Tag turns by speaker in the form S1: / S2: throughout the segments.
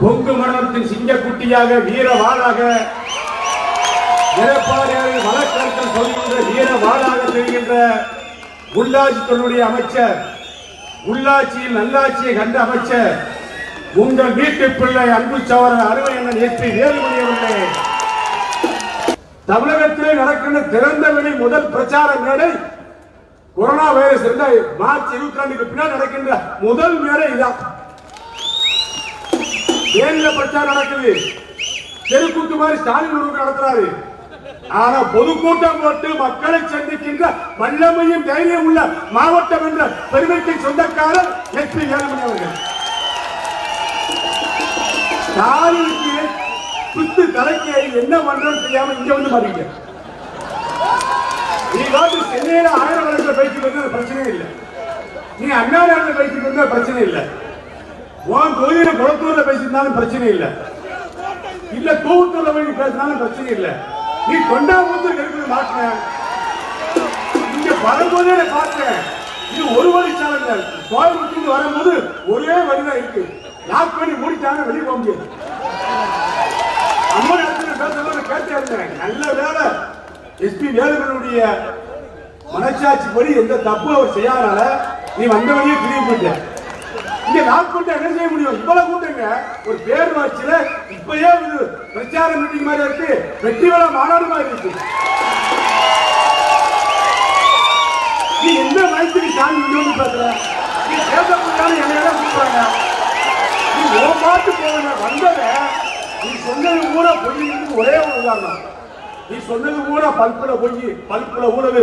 S1: கொங்கு மண்டலத்தின் சிங்கக்குட்டியாக வீரவாளாக எடப்பாடியாரின் வழக்கறிஞர் சொல்கின்ற வீரவாளாக தெரிகின்ற உள்ளாட்சித்துறையுடைய அமைச்சர், உள்ளாட்சியில் நல்லாட்சியை கண்ட அமைச்சர், உங்கள் வீட்டு பிள்ளை அன்பு சகோதரர் அருமை அண்ணன் எஸ்பி வேலுமணி அவர்களே, தமிழகத்திலே நடக்கின்ற திறந்தவெளி முதல் பிரச்சார மேடை கொரோனா வைரஸ் மார்ச் 22 பின்னால் நடக்கின்ற முதல் மேடை இதான். வேலையில பிரச்சாரம் நடக்குது, தெருக்கூத்து மாதிரி ஸ்டாலின் நடத்துறாரு. ஆனா பொதுக்கூட்டம் போட்டு மக்களை சந்திக்கின்ற வல்லமையும் தைரியம் உள்ள மாவட்டம் என்ற பெருமைக்கு சொந்தக்காரர் எஸ்பி வேலுமணி அவர்கள். ஸ்டாலினுக்கு குத்து தலைக்கு என்ன பண்றோம் தெரியாம இங்க வந்து மாறீங்க. நீ வந்து சென்னையில 1000 வழக்கில் பேசிட்டு வந்தது பிரச்சனை இல்லை, நீ அண்ணா நகரில் பேசிட்டு வந்தா பிரச்சனை இல்லை, உன் தொகுதியில குளத்தூர்ல பேசியிருந்தாலும் பிரச்சனை இல்லை, இல்ல தூவத்தூர்ல போய் பேசினாலும் பிரச்சனை இல்லை. நீ தொண்டாமுத்தூர் இருக்கிறது மாற்ற, இங்க பல தொகுதியில பார்த்தேன். இது ஒரு வழி சாலை, கோயம்புத்தூர் வரும்போது ஒரே வழிதான் இருக்கு, லாக் பண்ணி மூடிட்டாங்க, வெளியே போக முடியாது. அம்மா இடத்துல பேசுறது கேட்டேன். நல்ல வேலை எஸ்பி வேலுமணியுடைய மனச்சாட்சி படி எந்த தப்பு அவர் செய்யாதனால நீ வந்த வழியே திரும்பி போயிட்ட. இங்க லாக் பண்ண என்ன செய்ய முடியும்? இவ்வளவு கூட்டங்க ஒரு பேரூராட்சியில இப்பயே பிரச்சார மீட்டிங் மாதிரி இருக்கு, வெற்றி விழா மாநாடு மாதிரி இருக்கு. நீ எந்த வயசுக்கு சாமி வந்து பேசுற? நீ பேசக்கூடாது என்ன கூப்பிடுறாங்க, நீ ஓ பாட்டு போவன வந்தத நீ சொன்னது கூட பொய்யிருக்கு. ஒரே ஒரு உதாரணம், நீ சொன்னது கூட பல்புல பொய், பல்புல ஊழல்,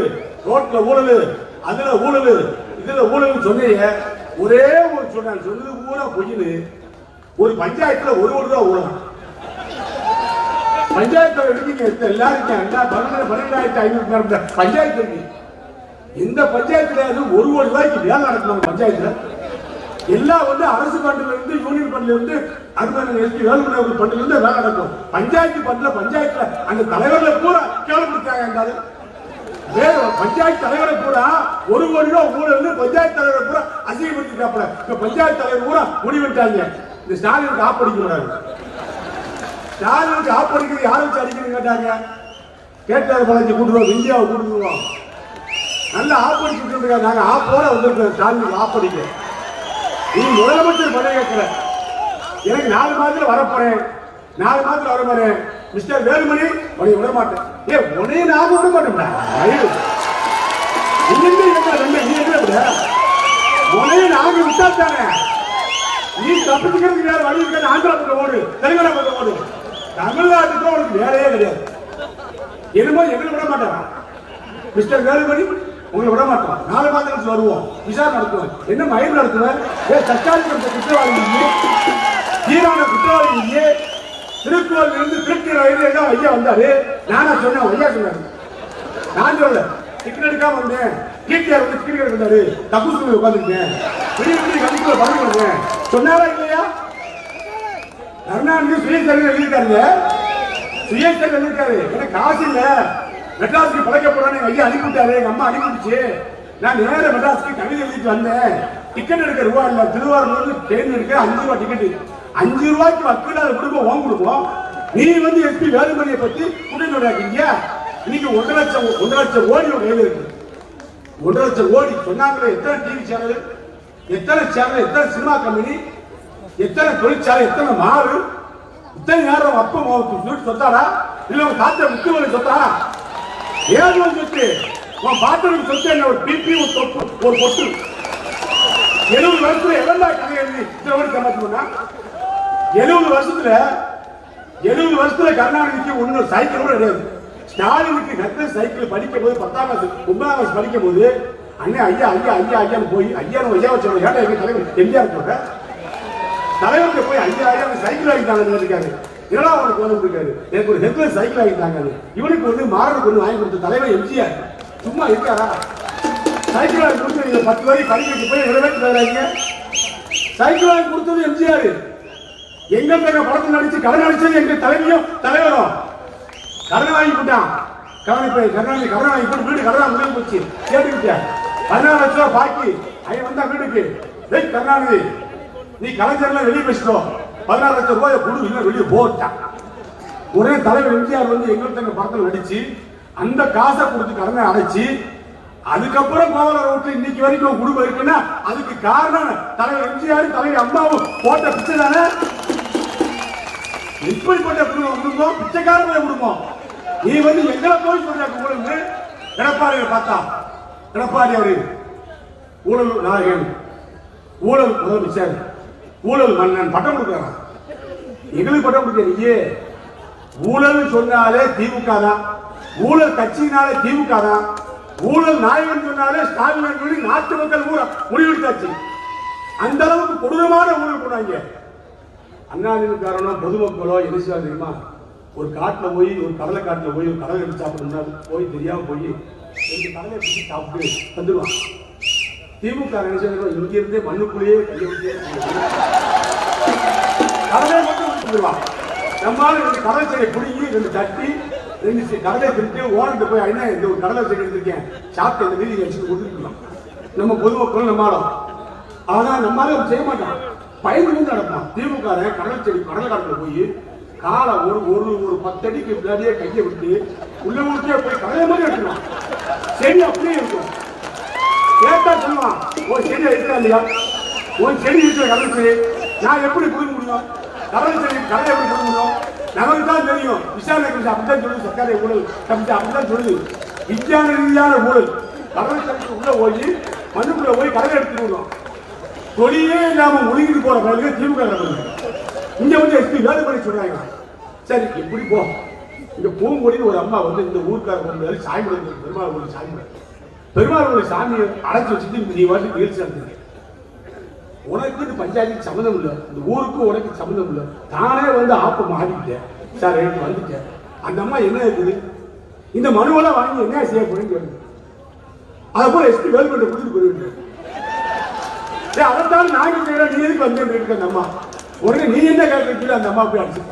S1: ரோட்ல ஊழல், அதுல ஊழல், இதுல ஊழல் சொன்னீங்க. ஒரே ஒரு சொன்னது கூட பொய்னு. ஒரு பஞ்சாயத்துல ஒரு தான் ஊழல். பஞ்சாயத்துல இருக்கீங்க எல்லாரும் 12,500 பஞ்சாயத்து இருக்கு. இந்த பஞ்சாயத்துல ஒரு ரூபாய்க்கு வேலை நடக்கணும். பஞ்சாயத்துல எல்லாம் வந்து அரசு பண்டில இருந்து யூனியன் பண்டில இருந்து வேலுமணி பண்டில இருந்து வேலை நடக்கும். பஞ்சாயத்து பண்டில பஞ்சாயத்துல அந்த தலைவர்களை பூரா கேள்விப்படுத்தாங்க. பஞ்சாயத்து தலைவரை பூரா 1 கோடி ரூபாய் ஊழல் பஞ்சாயத்து தலைவரை பூரா அசிங்கப்படுத்திட்டாப்ல. இப்ப பஞ்சாயத்து தலைவர் பூரா முடிவிட்டாங்க. இந்த ஸ்டாலினுக்கு ஆப்படிக்க கூடாது. ஸ்டாலினுக்கு ஆப்படிக்கிறது யாரை வச்சு அடிக்கணும்னு கேட்டாங்க. கேட்டார் பாலாஜி கூட்டுருவோம், இந்தியாவை கூட்டுருவோம், நல்ல ஆப்படிச்சுட்டு இருக்காங்க. நாங்க ஆப்போட வந்திருக்கோம் ஸ்டாலினுக்கு ஆப்படிக்க. நீ முதலமைச்சர் பதவி கேட்கிற, எனக்கு 4 மாதத்துல வரப்போறேன், 4 மாதத்துல வர போறேன். மிஸ்டர் வேலுமணி உன்னை விட மாட்டேன். உனைய நாம விட மாட்டோம்டா. உனைய நாங்க விட்டா தானே நீ தப்பிச்சுக்கிறதுக்கு வேற வழி இருக்க. ஆந்திரா பக்கம் ஓடு, தெலுங்கானா பக்கம் ஓடு, தமிழ்நாட்டுக்கு உனக்கு வேலையே கிடையாது. என்னமோ எங்களை விட மாட்டாரா மிஸ்டர் வேலுமணி? உங்களை விட மாட்டோம். 4 மாதம் வருவோம், விசாரணை நடத்துவோம். என்ன மயில் நடத்துவேன்? சர்க்காரி குற்றவாளி ஈரான குற்றவாளி திருக்கோவில் இருந்து திருச்சி ரயில்வே ஐயா வந்தாரு. நானா சொன்னேன், ஐயா சொன்னாரு. நான் சொல்ல டிக்கெட் எடுக்காம வந்தேன். டிடிஆர் வந்து டிக்கெட் எடுத்தாரு, தப்பு சொல்லி உட்காந்துருக்கேன். விடிய விடிய கண்டிப்பா பதில் வந்தேன் சொன்னாரா இல்லையா? கருணாநிதி சுயசரிகள் எழுதியிருக்காருங்க, சுயசரிகள் எழுதியிருக்காரு. எனக்கு காசு இல்ல, மெட்ராஸுக்கு பழைக்க போறான்னு ஐயா அனுப்பிவிட்டாரு, எங்க அம்மா அனுப்பிடுச்சு. நான் நேர மெட்ராஸுக்கு கவிதை எழுதிட்டு வந்தேன். டிக்கெட் எடுக்க ரூபா இல்ல, திருவாரூர் ட்ரெயின் எடுக்க 5 ரூபாய் டிக்கெட். 5 ரூபாய்க்கு வக்கீலாத குடும்பம் ஓம் கொடுப்போம். நீ வந்து எஸ்பி வேலுமணியை பத்தி குடிநீங்க. இன்னைக்கு 1 லட்சம் கோடி கையில் இருக்கு. 1 லட்சம் கோடி சொன்னாங்களே. எத்தனை டிவி சேனல், எத்தனை சேனல், எத்தனை சினிமா கம்பெனி, எத்தனை தொழிற்சாலை, எத்தனை மாறு, இத்தனை நேரம் அப்ப சொத்தாரா இல்ல உங்க தாத்தா முக்கியமான சொத்தாரா? ஏழு சொத்து உன் பாட்டனுக்கு சொத்து என்ன? ஒரு பிபி, ஒரு தொப்பு, ஒரு பொட்டு. 70 வருஷத்துல எவன்டா கதை எழுதி இத்தனை சம்பாதிக்கணும்னா? 70 வருஷத்துல கருணாநிதிக்கு ஒன்னு சைக்கிள் கூட கிடையாது. ஸ்டாலினுக்கு நெத்த சைக்கிள் படிக்கும் போது 10ஆம் கிளாஸ் 9ஆம் கிளாஸ் படிக்கும் போது அண்ணே ஐயா ஐயா ஐயா ஐயான்னு போய் ஐயா வச்சு ஏட்டா எங்க தலைவர் எம்ஜிஆர் சொல்ற தலைவருக்கு போய் ஐயா ஐயா சைக்கிள் வாங்கிட்டாங்கன்னு இருக்காரு. என்னடா அவனுக்கு வந்து இருக்காரு, எனக்கு ஒரு ஹெல்மெட் சைக்கிள் வாங்கிட்டாங்க. இவனுக்கு வந்து மாறனுக்கு ஒன்று வாங்கி கொடுத்த தலைவர் எம்ஜிஆர் சும்மா இருக்காரா? சைக்கிள் வாங்கி கொடுத்து 10 வரை படிக்க போய் நிறைவேற்றாங்க. சைக்கிள் வாங்கி கொடுத்தது எம்ஜிஆர். எங்க பேர படத்தில் நடிச்சு கடன் அடிச்சது எங்க தலைவியும் தலைவரும். கடன் வாங்கி போட்டான். கருணாநிதி கடன் வாங்கி போட்டு வீடு கடன் முடிவு போச்சு. கேட்டுக்கிட்டேன் 14 லட்சம் ரூபாய் பாக்கி. அவன் வந்தா வீட்டுக்கு கருணாநிதி நீ கலைஞர்ல வெளியே பேசிட்டோம், 16 லட்சம் ரூபாய் குழு இல்லை வெளியே போட்டாங்க. ஒரே தலைவர் எம்ஜிஆர் வந்து எங்களுக்கு தங்க படத்தில் நடிச்சு அந்த காசை கொடுத்து கடனை அடைச்சு அதுக்கப்புறம் கோவலர் ரோட்ல இன்னைக்கு வரைக்கும் குடும்பம் இருக்குன்னா அதுக்கு காரணம் தலைவர் எம்ஜிஆர் தலைவர் அம்மாவும் போட்ட பிச்சை தானே. இப்படிப்பட்ட குடும்பம் பிச்சைக்காரங்க குடும்பம். நீ வந்து எங்களை போய் சொல்ற ஊழல் எடப்பாடியை பார்த்தா எடப்பாடி அவரு ஊழல் நாயகன், ஊழல் முதலமைச்சர், ஊழல் மன்னன் பட்டம் கொடுக்கிறான். எங்களுக்கு பட்டம் கொடுக்க நீயே ஊழல் சொன்னாலே திமுக தான், ஊழல் கட்சியினாலே திமுக தான், ஊழல் நாயகன் சொன்னாலே ஸ்டாலின் சொல்லி நாட்டு மக்கள் முடிவெடுத்தாச்சு. அந்த அளவுக்கு கொடூரமான ஊழல் போனாங்க. அண்ணாதிமுகாரனோ பொதுமக்களோ என்ன செய்வாங்க தெரியுமா? ஒரு காட்டுல போய் ஒரு கடலை காட்டுல போய் ஒரு கடலை எடுத்து சாப்பிடணும்னா போய் தெரியாம போய் கடலை பிடிச்சி சாப்பிட்டு வந்துடுவான். திமுக நினைச்சா இங்க இருந்தே மண்ணுக்குள்ளேயே கையை விட்டு கடலை மட்டும் விட்டுருவான். நம்மளால 2 கடலை செடியை பிடிங்கி 2 தட்டி 2 கடலை பிடித்து ஓரண்டு போய் என்ன இந்த ஒரு கடலை செடி எடுத்திருக்கேன் சாப்பிட்டு இந்த மீதி வச்சுட்டு கொடுத்துருக்கலாம். நம்ம பொதுமக்கள் நம்மளும் ஆனா நம்மளால செய்ய மாட்டான், பயந்து நடப்பான். திமுக கடலை செடி கடலை காட்டுல போய் காலை ஒரு 10 அடிக்கு முன்னாடியே கையை விட்டு உள்ள ஊட்டியே போய் கடலை மாதிரி எடுத்துருவான். செடி அப்படியே இருக்கும். கேட்டா சொல்லுவான், ஒரு செடியை இருக்கா இல்லையா, ஒரு செடி இருக்கிற கடலை செடி நான் எப்படி கொடுக்க முடியும்? கடலை செடி கடலை எப்படி கொடுக்க முடியும்? நமக்கு தான் தெரியும். விசாரணை கமிஷன் அப்படித்தான் சொல்லுது, சர்க்காரிய ஊழல் கமிஷன் அப்படித்தான் சொல்லுது. விஞ்ஞான ரீதியான ஊழல். கடலை செடிக்கு உள்ள போய் மண்ணுக்குள்ள போய் கடலை எடுத்துருவோம். தொழிலே இல்லாம ஒழுங்கிட்டு போற பிறகு திமுக இங்க வந்து எஸ்பி வேலுமணி சொல்றாங்க. சரி இப்படி போ. இங்க பூங்கொடின்னு ஒரு அம்மா வந்து இந்த ஊருக்கார பொண்ணு சாமி பெருமாள் கோயில் சாமி, பெருமாள் கோயில் சாமியை அடைச்சி வச்சுட்டு நீ வாட்டி நிகழ்ச்சி நடத்துங்க. உனக்கு இந்த பஞ்சாயத்துக்கு சம்மந்தம் இல்லை, இந்த ஊருக்கு உனக்கு சம்மந்தம் இல்லை. தானே வந்து ஆப்ப மாறிக்கிட்டேன் சார் வந்துட்டேன். அந்த அம்மா என்ன இருக்குது இந்த மனுவெல்லாம் வாங்கி என்ன செய்ய போறேன்னு கேட்குது. அதை போல எஸ்பி வேலுமணி கொடுத்துட்டு போயிருக்கேன். அதைத்தான் நாங்க செய்யறோம். நீ எதுக்கு வந்து இருக்க அந்த அம்மா உடனே நீ என்ன கேட்கறீங்க? அந்த அம்மா போய் அடிச்சு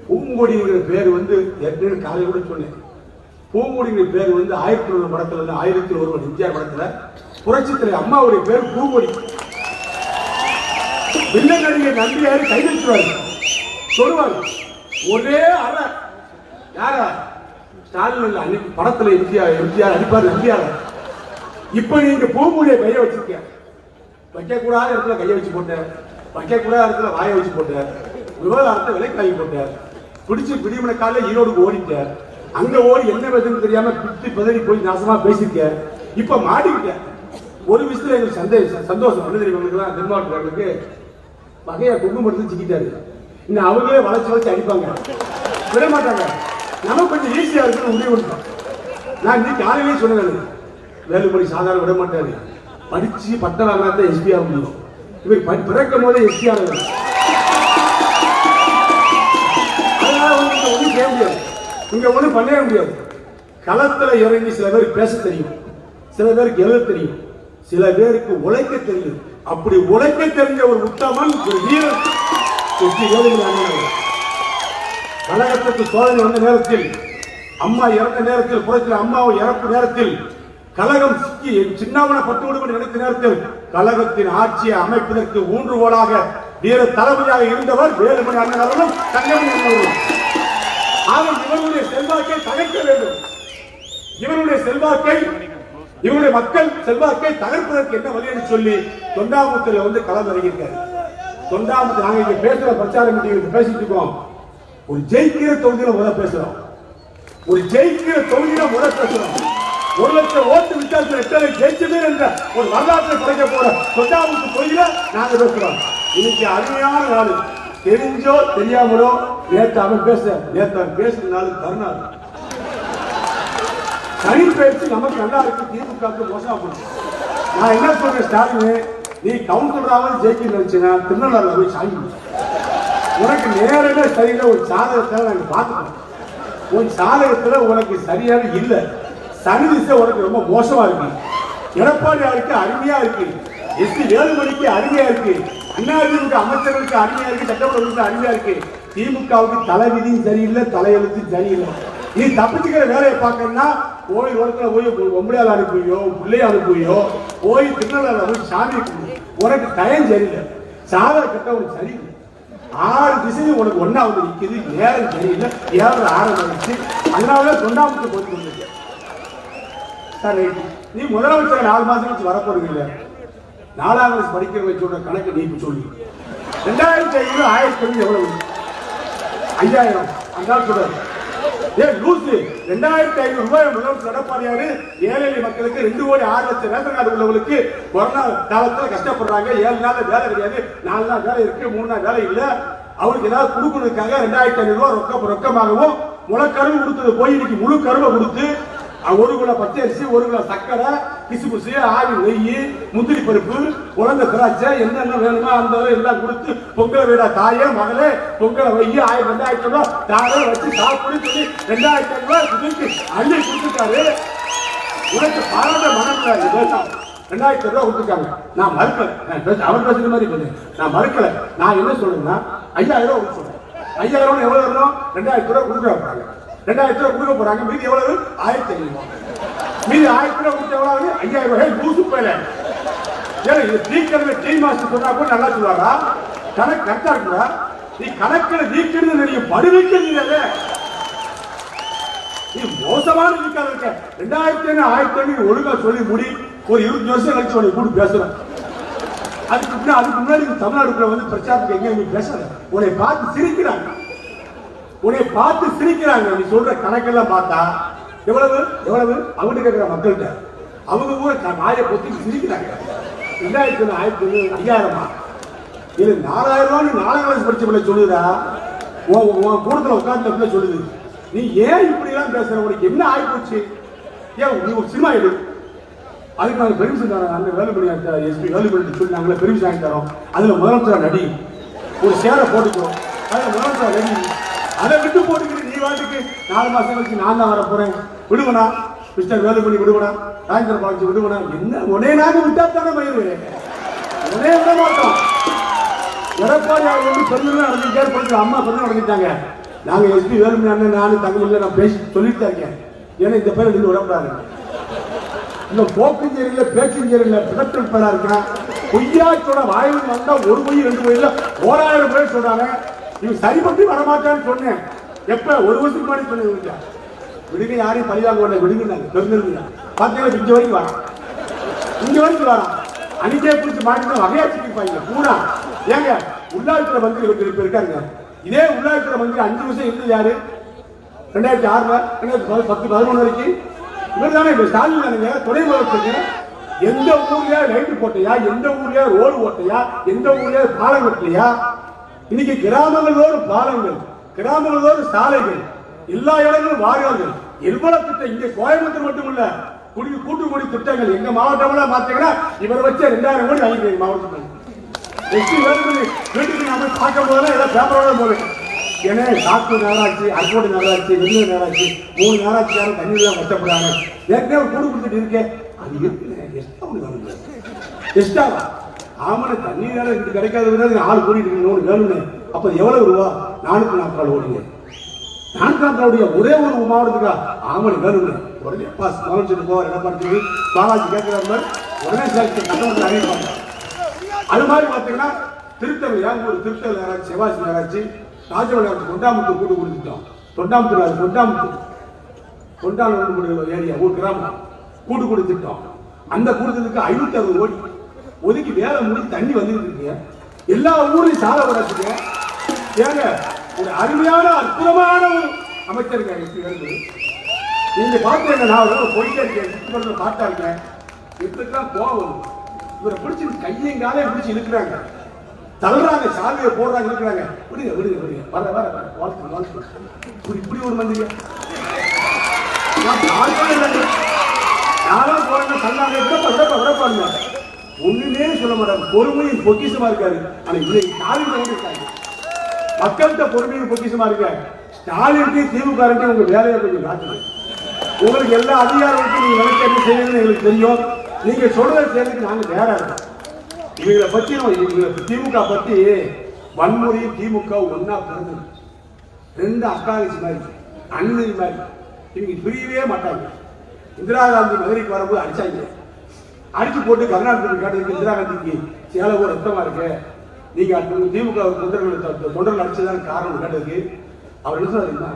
S1: பூங்கொடிங்கிற பேர் வந்து ஏற்கனவே காலையில் கூட சொன்னேன். பூங்கொடிங்கிற பேர் வந்து 1001 படத்துல இருந்து 1001 எம்ஜிஆர் படத்துல புரட்சித்துறை அம்மாவுடைய பேர் பூங்கொடி. வில்லநடிகர் நம்பியாரு கைவிட்டுவாரு சொல்லுவாரு. ஒரே அறை யார ஸ்டாலின் அன்னைக்கு படத்துல எம்ஜிஆர் அடிப்பாரு நம்பியார். இப்ப நீங்க பூங்கொடியை கையை வச்சிருக்க, வைக்கக்கூடாத இடத்துல கையை வச்சு போட்டார், வைக்கக்கூடாத இடத்துல வாயை வச்சு போட்டார், விவகாரத்தை விலைக்கு வாங்கி போட்டார், பிடிச்சி பிடிமண காலில் ஈரோடுக்கு ஓடிட்டார். அங்க ஓடி என்ன பேசுன்னு தெரியாம பிடிச்சி பதறி போய் நாசமா பேசிக்க. இப்ப மாட்டிக்கிட்ட. ஒரு விஷயத்துல எங்களுக்கு சந்தோஷம் என்ன தெரியும்? தென்மாவட்டங்களுக்கு வகையா குங்குமம் எடுத்து சிக்கிட்டாரு. இன்னும் அவங்களே வளைச்சு அடிப்பாங்க, விட மாட்டாங்க. நமக்கு கொஞ்சம் ஈஸியா இருக்குன்னு முடிவு பண்ணிட்டோம். நான் இன்னைக்கு காலையிலேயே சொன்னேன், வேலுமணி சாதாரண விட மாட்டாரு, படிச்சு பட்டம் வாங்கினா எஸ்பி ஆக முடியும். இவர் பிறக்கும் போதே எஸ்பி ஆக ஒன்றும் செய்ய முடியாது, இங்க ஒன்றும் பண்ணவே முடியாது. களத்துல இறங்கி சில பேருக்கு பேச தெரியும், சில பேருக்கு எழுத தெரியும், சில பேருக்கு உழைக்க தெரியும். அப்படி உழைக்க தெரிஞ்ச ஒரு உத்தமன் ஒரு வீரர் கழகத்துக்கு சோதனை வந்த நேரத்தில், அம்மா இறந்த நேரத்தில், புறத்தில் அம்மாவை இறப்பு நேரத்தில், கழகம் சிக்கி சின்னாவனப்பட்டு விடுபட்டு நினைத்த நேரத்தில் கழகத்தின் ஆட்சியை அமைப்பதற்கு ஊன்றுகோலாக வீர தளபதியாக இருந்தவர் வேலுமணி அண்ணன் அவர்களும் தங்கமணி அண்ணன். அவர் இவருடைய செல்வாக்கை தகர்க்க வேண்டும். இவருடைய செல்வாக்கை, இவருடைய மக்கள் செல்வாக்கை தகர்ப்பதற்கு என்ன வழி என்று சொல்லி தொண்டாமுத்துல வந்து களம் இறங்கியிருக்காரு. தொண்டாமுத்து நாங்க இங்க பேசுற பிரச்சார மீட்டிங் பேசிட்டு இருக்கோம். ஒரு ஜெயிக்கிற தொகுதியில முத பேசுறோம், ஒரு ஜெயிக்கிற தொகுதியில முத பேசுறோம். 1 லட்சம் ஓட்டு வித்தியாசத்தில் ஜெயிச்சது என்ற ஒரு வரலாற்றை படைக்க போற தொண்டாமுத்து தொகுதியில நாங்க பேசுறோம். இன்னைக்கு அருமையான நாள். தெரிஞ்சோ தெரியாமலோ நேற்று அவன் பேசுற நாள் கருணாள் சனி பேச்சு நமக்கு நல்லா இருக்கு, திமுக மோசமா போச்சு. நான் என்ன சொல்றேன், ஸ்டாலின் நீ கவுன்சிலராக ஜெயிக்க நினைச்சுன்னா திருநள்ளாறுல போய் சாமி உனக்கு நேரமே சரியில்லை. ஒரு சாதகத்தில் நாங்கள் பார்த்துக்கோம். உன் சாதகத்துல உனக்கு சரியான இல்லை, சனி திசை உனக்கு ரொம்ப மோசமா இருக்கு. எடப்பாடியாருக்கு அருமையா இருக்கு, எஸ்பி வேலுமணிக்கு அருமையா இருக்கு, அண்ணாதிமுக அமைச்சர்களுக்கு அருமையா இருக்கு, சட்டமன்றங்களுக்கு அருமையா இருக்கு. திமுகவுக்கு தலைவிதியும் சரியில்லை, தலையெழுத்தும் சரியில்லை. நீ தப்பிச்சுக்கிற வேலையை பார்க்கணும்னா கோயில் ஓரத்துல போய் ஒம்பளையால் அனுப்புவியோ, பிள்ளைய அனுப்புவியோ, போய் திருநள்ளாறுல போய் சாமி உனக்கு டயம் சரியில்லை, சாதக கட்ட உனக்கு சரியில்லை. 6 திசையும் உனக்கு ஒன்னா வந்து நிக்குது. நேரம் தெரியல, ஏழரை ஆரம்பிச்சு. அதனால தொண்டாமுத்து போட்டு வந்துருக்கு சார். நீ முதலமைச்சர் 4 மாசம் கழிச்சு வரப்போறீங்க. 4ஆம் கிளாஸ் படிக்கிற வச்சோட கணக்கு நீ சொல்லி 2500 1000 எவ்வளவு? 5000. அந்த சொல்றாரு ஏன் லூசு. 2500 ரூபாய் முதலமைச்சர் எடப்பாடியாரு ஏழை மக்களுக்கு 2,06,00,000 ரேஷன் கார்டு உள்ளவங்களுக்கு கொரோனா காலத்துல கஷ்டப்படுறாங்க. 7 நாள் வேலை கிடையாது, 4 நாள் வேலை இருக்கு, 3 நாள் வேலை இல்ல. அவருக்கு ஏதாவது கொடுக்கறதுக்காக 2500 ரூபாய் ரொக்கமாகவும் முளைக்கருவு கொடுத்தது போய் இன்னைக்கு முழு கருவை கொடுத்து 1 கிலோ பச்சரிசி, 1 கிலோ சக்கரை, கிசுபுசு, ஆவி நெய், முந்திரி பருப்பு, குழந்தை திராட்சை, என்னென்ன வேணுமோ அந்த எல்லாம் கொடுத்து பொங்கலை விட தாயே மகளே பொங்கலை வை 1000-2000 ரூபாய் தாரே வச்சு சாப்பிடு சொல்லி 2500 ரூபாய் குதிர்க்கு அள்ளி கொடுத்துட்டாரு. உனக்கு பாராட்ட மனம்ல 2000 ரூபாய் கொடுத்துருக்காங்க. நான் மறுக்கல, அவர் பேசுற மாதிரி பேசுறேன், நான் மறுக்கல. நான் என்ன சொல்றேன்னா 5000 ரூபாய் சொல்றேன். 5000 எவ்வளவு வரணும்? 2000 ரூபாய் கொடுக்க போறாங்க. 2000 ரூபாய் கொடுக்க போறாங்க. மீதி எவ்வளவு? 1500 ரூபாய். மீதி 1000 ரூபாய் கொடுத்த எவ்வளவு? 5000 ரூபாய். லூசு போயில இது தீக்கிறது டீ மாஸ்டர் சொன்னா கூட நல்லா சொல்லுவாரா? கணக்கு கரெக்டா இருக்குதா? நீ கணக்கில் தீக்கிறது தெரியும், படுவிக்கிறது நீ மோசமான இருக்காது இருக்க. 2500 1500 ஒழுங்கா சொல்லி முடி. ஒரு 20 வருஷம் கழிச்சு உனக்கு கூட பேசுறேன். அதுக்கு முன்னாடி தமிழ்நாடுக்குள்ள வந்து பிரச்சாரத்துக்கு எங்க நீ பேசுற? உன்னை பார்த்து சிரிக்கிறாங்க, உன்னை பார்த்து சிரிக்கிறாங்க. நீ சொல்ற கணக்கெல்லாம் பார்த்தா எவ்வளவு எவ்வளவு அவங்க கேட்கிற மக்கள்கிட்ட அவங்க கூட நாயை பொத்தி சிரிக்கிறாங்க. 2000 1000 5000 இது 4000 ரூபாய் 4ஆம் கிளாஸ் படிச்ச பிள்ளை சொல்லுதா? உன் கூடத்துல உட்கார்ந்த பிள்ளை சொல்லுது. நீ ஏன் இப்படி எல்லாம் பேசுற? உனக்கு என்ன ஆகி போச்சு? ஏன் நீ ஒரு சினிமா எடு, அதுக்கு நாங்கள் பெர்மிஷன் தரோம். அங்கே வேலுமணி எஸ்பி வேலுமணி சொல்லி நாங்களே பெர்மிஷன் வாங்கி தரோம். அதில் முதலமைச்சர் நடி ஒரு சேரை போட்டுக்கிறோம். அதில் முதலமைச்சர் நடி அதை விட்டு போட்டுக்கிட்டு நீ வாட்டுக்கு 4 மாசம் கழிச்சு நான் தான் வர போறேன் விடுவனா? மிஸ்டர் வேலுமணி விடுவனா? ராஜேந்திர பாலாஜி விடுவனா? என்ன உடனே நாங்க விட்டா தானே மயிறு உடனே விட மாட்டோம். எடப்பாடி அவர் வந்து பெருந்தா நடந்துட்டாரு, அம்மா பெருந்தா நடந்துட்டாங்க. நாங்க எஸ்பி வேலுமணி அண்ணன் நானும் தங்கமில்ல நான் பேசி சொல்லிட்டு தான் இருக்கேன். ஏன்னா இந்த பேர் நீங்க விடப்படாது. இந்த போக்கும் சரியில்லை, பேச்சும் சரியில்லை, பிடத்தல் பேரா இருக்கான். பொய்யாச்சோட வாயில் வந்தா 1 பொய் 2 பொய்ல 1000 பேர் சொல்றாங்க. இவன் சரிபட்டு வரமாட்டான்னு சொன்னேன். எப்ப? 1 வருஷத்துக்கு முன்னாடி சொன்னேன். விடுங்க, யாரையும் பழிவாங்க விடுங்க. பெருந்தா பார்த்தீங்கன்னா இங்க வரைக்கும் வரான், இங்க வரைக்கும் வரான். அன்னைக்கே பிடிச்சி மாட்டி வகையாச்சிருப்பாங்க பூரா. ஏங்க உள்ளாட்சித்துறை மந்திரி இப்ப இருக்காங்க. இதே உள்ளாட்சித்துறை மந்திரி 5 வருஷம் இருந்தது யாரு? 2006 2010 11 வரைக்கும் இவர் தானே. இப்ப ஸ்டாலின் தானுங்க துணை முதலமைச்சர். எந்த ஊர்லயா லைட் போட்டையா? எந்த ஊர்லயா ரோடு ஓட்டையா? எந்த ஊர்லயா பாலம் கட்டலையா? இன்னைக்கு கிராமங்களோடு பாலங்கள், கிராமங்களோடு சாலைகள், எல்லா இடங்களும் வாரியார்கள். எவ்வளவு திட்டம் இங்க கோயம்புத்தூர் மட்டும் இல்ல, கூட்டுக்குடி திட்டங்கள் எங்க மாவட்டம் பாத்தீங்கன்னா இவரை வச்ச 2000 கோடி வாங்கிக்கிறீங்க மாவட்டத்தில். வீட்டுக்கு நாம பார்க்கும் போதெல்லாம் ஏதாவது பேப்பரோட போறேன். ஏன்னா சாத்தூர் நகராட்சி, அர்கோடு நகராட்சி, வெள்ளூர் நகராட்சி 3 நகராட்சியாரும் தண்ணீர் தான் கஷ்டப்படுறாங்க. ஏற்கனவே கூடு கொடுத்துட்டு இருக்கேன். அது இருக்கு எஸ்டாவா? ஆமாண்ண தண்ணீர் வேலை இங்கிட்டு கிடைக்காத 4 கோடி இருக்கணும் வேணும்னு. அப்ப எவ்வளவு ரூபா? 440 கோடிங்க. 440 கோடியா ஒரே ஒரு மாவட்டத்துக்கா? ஆமாண்ண வேணும்னு. உடனே பாஸ் முதலமைச்சர் போவார் எடப்பாடி பாலாஜி கேட்கிறாரு. உடனே கட்டணத்தில் அறிவிப்பாங்க. அது மாதிரி பாத்தீங்கன்னா திருத்தல் ஒரு திருத்தல் நகராட்சி, செவாசி நகராட்சி, ராஜபாளையம் தொண்டாமுத்தூர் கூட்டு கொடுத்துட்டோம். தொண்டாமுத்தூர் ஏரியா ஒரு கிராமம் கூட்டு கொடுத்துட்டோம். அந்த கூட்டத்துக்கு 560 கோடி ஒதுக்கி வேலை முடிச்சு தண்ணி வந்துட்டு இருக்கு. எல்லா ஊரையும் சாலை வளர்த்துக்கு. ஏங்க ஒரு அருமையான அற்புதமான ஒரு அமைச்சருங்க. நீங்க பார்த்தீங்க, நான் போயிட்டே இருக்கேன், பார்த்தா இருக்கேன். இப்படிதான் கோவம். இவரை பிடிச்சி கையங்காலே பிடிச்சி இழுக்கிறாங்க, தள்ளுறாங்க, சாலையை போடுறாங்க, இருக்கிறாங்க. விடுங்க விடுங்க விடுங்க, வர வர வாழ்த்து. இப்படி ஒரு மந்திரியா? யாரும் போறாங்க தள்ளாங்க, விடப்பாருங்க. ஒண்ணுமே சொல்ல மாட்டாங்க. பொறுமையும் பொக்கிசமா இருக்காரு. ஆனா இன்னைக்கு ஸ்டாலின் இருக்காங்க. மக்கள்கிட்ட பொறுமையும் பொக்கிசமா இருக்க. ஸ்டாலினுக்கு திமுக உங்க வேலையை கொஞ்சம் காட்டணும். உங்களுக்கு எல்லா அதிகாரத்துக்கும் நீங்க நினைச்ச என்ன செய்யணும்னு எங்களுக்கு தெரியும். நீங்க சொல்றதை செய்யறதுக்கு நாங்க தயாரா இருக்கோம். இவங்களை பத்தி திமுக பத்தி வன்முறையும் திமுக ஒன்னா பிறந்தது. 2 அக்காலிசி மாதிரி, அண்ணன் மாதிரி. இவங்க பிரியவே மாட்டாங்க. இந்திரா காந்தி மதுரைக்கு வரும்போது அடிச்சாங்க. அடிச்சு போட்டு கருணாநிதி கேட்டதுக்கு இந்திரா காந்திக்கு சேலை கூட ரத்தமா இருக்கு, நீங்க திமுக தொண்டர்கள் அடிச்சதான் காரணம் கேட்டதுக்கு அவர் என்ன சொன்னாருன்னா,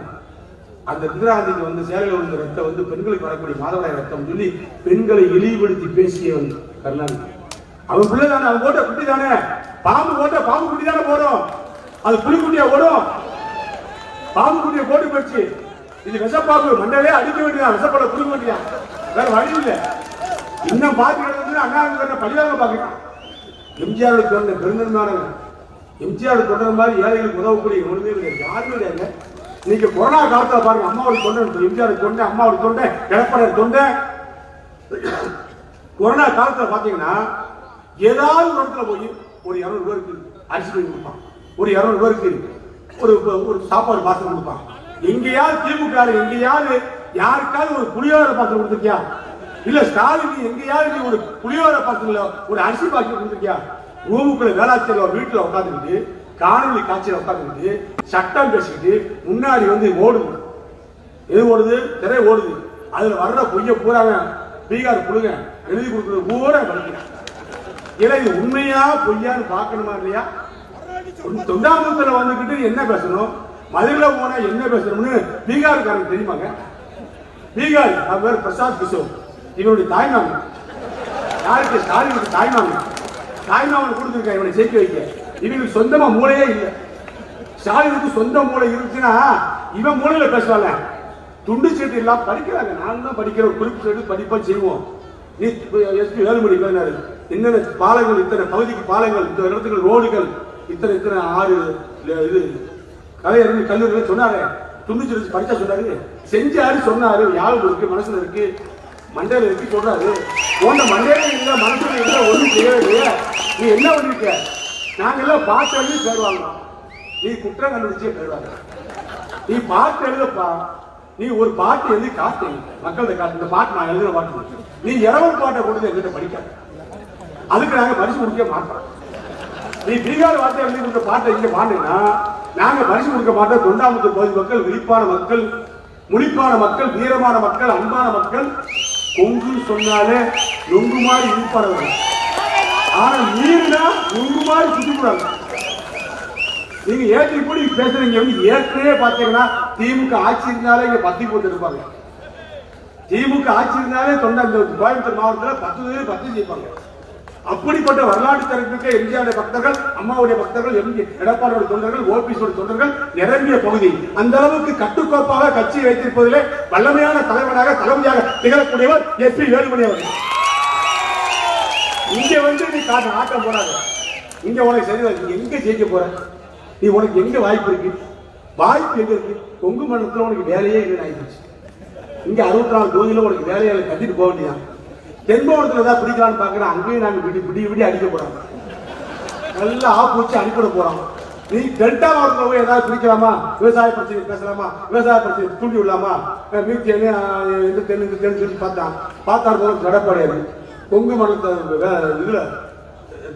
S1: அந்த இந்திராந்திக்கு வந்து சேலையில் உள்ள ரத்தம் வந்து பெண்களுக்கு வரக்கூடிய மாதவிடாய் ரத்தம் சொல்லி பெண்களை இழிவுபடுத்தி பேசியவன் கருணாநிதி. அவன் பிள்ளை தானே, அவன் போட்ட குட்டி தானே, பாம்பு போட்ட பாம்பு குட்டி தானே போடும், அது புலிக்குட்டியா ஓடும். பாம்பு குட்டியை போட்டு போச்சு, இது விஷப்பாம்பு மண்டலே அடிக்க வேண்டியதான், விஷப்பட புலிக்க வேண்டியா, வேற வழி இல்லை. இன்னும் பாத்துக்கிறது அண்ணா பழியாக பாக்கலாம். எம்ஜிஆர் சொன்ன பெருந்தன்மையானவன், எம்ஜிஆர் சொன்ன மாதிரி ஏழைகளுக்கு உதவக்கூடிய ஒன்றுமே கிடையாது, யாருமே கிடையாது. இன்னைக்கு கொரோனா காலத்துல பாருங்க, அம்மாவோட தொண்டை, எம்ஜிஆர் தொண்டை, அம்மாவோட தொண்டை, எடப்பாடியார் தொண்டை. கொரோனா காலத்துல பாத்தீங்கன்னா ஏதாவது ஒரு இடத்துல போய் ஒரு 200 பேருக்கு அரிசி போய் கொடுப்பான், ஒரு 200 பேருக்கு ஒரு சாப்பாடு பாத்திரம் கொடுப்பான். எங்கேயாவது திமுக எங்கேயாவது யாருக்காவது ஒரு புளியோர பாத்திரம் கொடுத்துருக்கியா? இல்ல ஸ்டாலின் எங்கேயாவது ஒரு புளியோர பாத்திரத்துல ஒரு அரிசி பாத்திரம் கொடுத்துருக்கியா? ரூமுக்குள்ள வேளாச்சல் ஒரு வீட்டுல உட்காந்துக்கிட்டு காணொலி காட்சியில உட்காந்துக்கிட்டு சட்டம் பேசிக்கிட்டு முன்னாடி வந்து ஓடுது, எது ஓடுது? திரை ஓடுது. அதுல வர்ற பொய்ய பூராங்க பீகார் புழுங்க எழுதி கொடுக்குறது பூரா படிக்கிறான். ஏன்னா இது உண்மையா பொய்யான்னு பார்க்கணுமா இல்லையா? தொண்டாமுத்தல வந்துகிட்டு என்ன பேசணும், மதுரையில போனா என்ன பேசணும்னு பீகாருக்காரங்க தெரியுமாங்க? பீகார் அவர் பிரசாத் கிஷோர், இவருடைய தாய்மாமன். யாருக்கு? ஸ்டாலினுடைய தாய்மாமன். தாய்மாமன் கொடுத்துருக்க இவனை சேர்க்க வைக்க. இவங்களுக்கு சொந்தமா மூளையே இல்லை. ஸ்டாலினுக்கு சொந்த மூளை இருந்துச்சுன்னா இவன் மூளையில பேசுவாங்க. துண்டு சீட்டு இல்லாம படிக்கிறாங்க. நான் தான் படிக்கிற ஒரு குறிப்பிட்ட படிப்பா செய்வோம். நீ எஸ்பி வேலுமணி பேசினாரு, என்னென்ன பாலங்கள், இத்தனை பகுதிக்கு பாலங்கள், இந்த இடத்துக்கு ரோடுகள், இத்தனை இத்தனை 6 இது கலைஞர்கள் கல்லூரிகள் சொன்னாரு. துண்டு சீட்டு படிச்சா சொன்னாரு, செஞ்சாரு சொன்னாரு. யாரும் இருக்கு, மனசுல இருக்கு, மண்டையில இருக்கு சொல்றாரு. போன மண்டையில இல்ல, மனசுல இல்ல, ஒன்றும் செய்யவே. நீ என்ன பண்ணிருக்க? நாங்க எல்லாம் பாட்டு எழுதி பேருவாங்க, நீ குற்றம் கண்டுபிடிச்சே பேருவாங்க. நீ பாட்டு எழுதப்பா, நீ ஒரு பாட்டு எழுதி காட்டு, மக்கள்கிட்ட காட்டு. இந்த பாட்டு நான் எழுதுற பாட்டு, நீ இரவல் பாட்டை கொடுத்து எங்கிட்ட படிக்காது. அதுக்கு நாங்க பரிசு கொடுக்க மாட்டோம். நீ பீகார் வார்த்தை எழுதி கொடுத்த பாட்டை இங்க பாடுனா நாங்க பரிசு கொடுக்க மாட்டோம். தொண்டாமுத்தூர் பகுதி மக்கள் விழிப்பான மக்கள், முழிப்பான மக்கள், வீரமான மக்கள், அன்பான மக்கள். கொங்கு சொன்னாலே நொங்கு மாதிரி இனிப்பானவர்கள், ஆனா மீறினா நொங்கு மாதிரி சுத்திக்கூடாது. நீங்க ஏற்றி கூடி பேசுறீங்க. ஏற்கனவே பாத்தீங்கன்னா திமுக ஆட்சி இருந்தாலே இங்க 10 போட்டு இருப்பாங்க. திமுக ஆட்சி இருந்தாலே கோயம்புத்தூர் மாவட்டத்தில் 10 ஜெயிப்பாங்க. அப்படிப்பட்ட வரலாற்று தரப்புக்கு எம்ஜிஆருடைய பக்தர்கள், அம்மாவுடைய பக்தர்கள், எடப்பாடியோட தொண்டர்கள், ஓபிஎஸ் தொண்டர்கள் நிரம்பிய பகுதி. அந்த அளவுக்கு கட்டுக்கோப்பாக கட்சி வைத்திருப்பதிலே வல்லமையான தலைவனாக தளபதியாக திகழக்கூடியவர் எஸ்பி வேலுமணி அவர்கள். இங்க வந்து நீ ஆட்டம் போடாத. இங்க உனக்கு சரி, எங்க ஜெயிக்க போற? நீ உனக்கு எங்க வாய்ப்பு இருக்கு? வாய்ப்பு எங்க இருக்கு? கொங்கு மண்டலத்தில் உனக்கு வேலையே இல்லைன்னு ஆயிடுச்சு. இங்க 64 தொகுதியில உனக்கு வேலையால கட்டிட்டு போக வேண்டியதான். தென்பவனத்துல ஏதாவது பிடிக்கலான்னு பாக்குறேன், அங்கேயும் நாங்க விடி அடிக்க போறோம். நல்லா ஆப்பு வச்சு அனுப்பிட போறோம். நீ டெல்டா மாவட்டத்தில் போய் ஏதாவது பிடிக்கலாமா? விவசாய பிரச்சனை பேசலாமா? விவசாய பிரச்சனை தூண்டி விடலாமா? மீத்தி இந்த தென்னு சொல்லி பார்த்தாரு போல எடப்பாடியாரு. கொங்கு மண்டலத்தை இதுல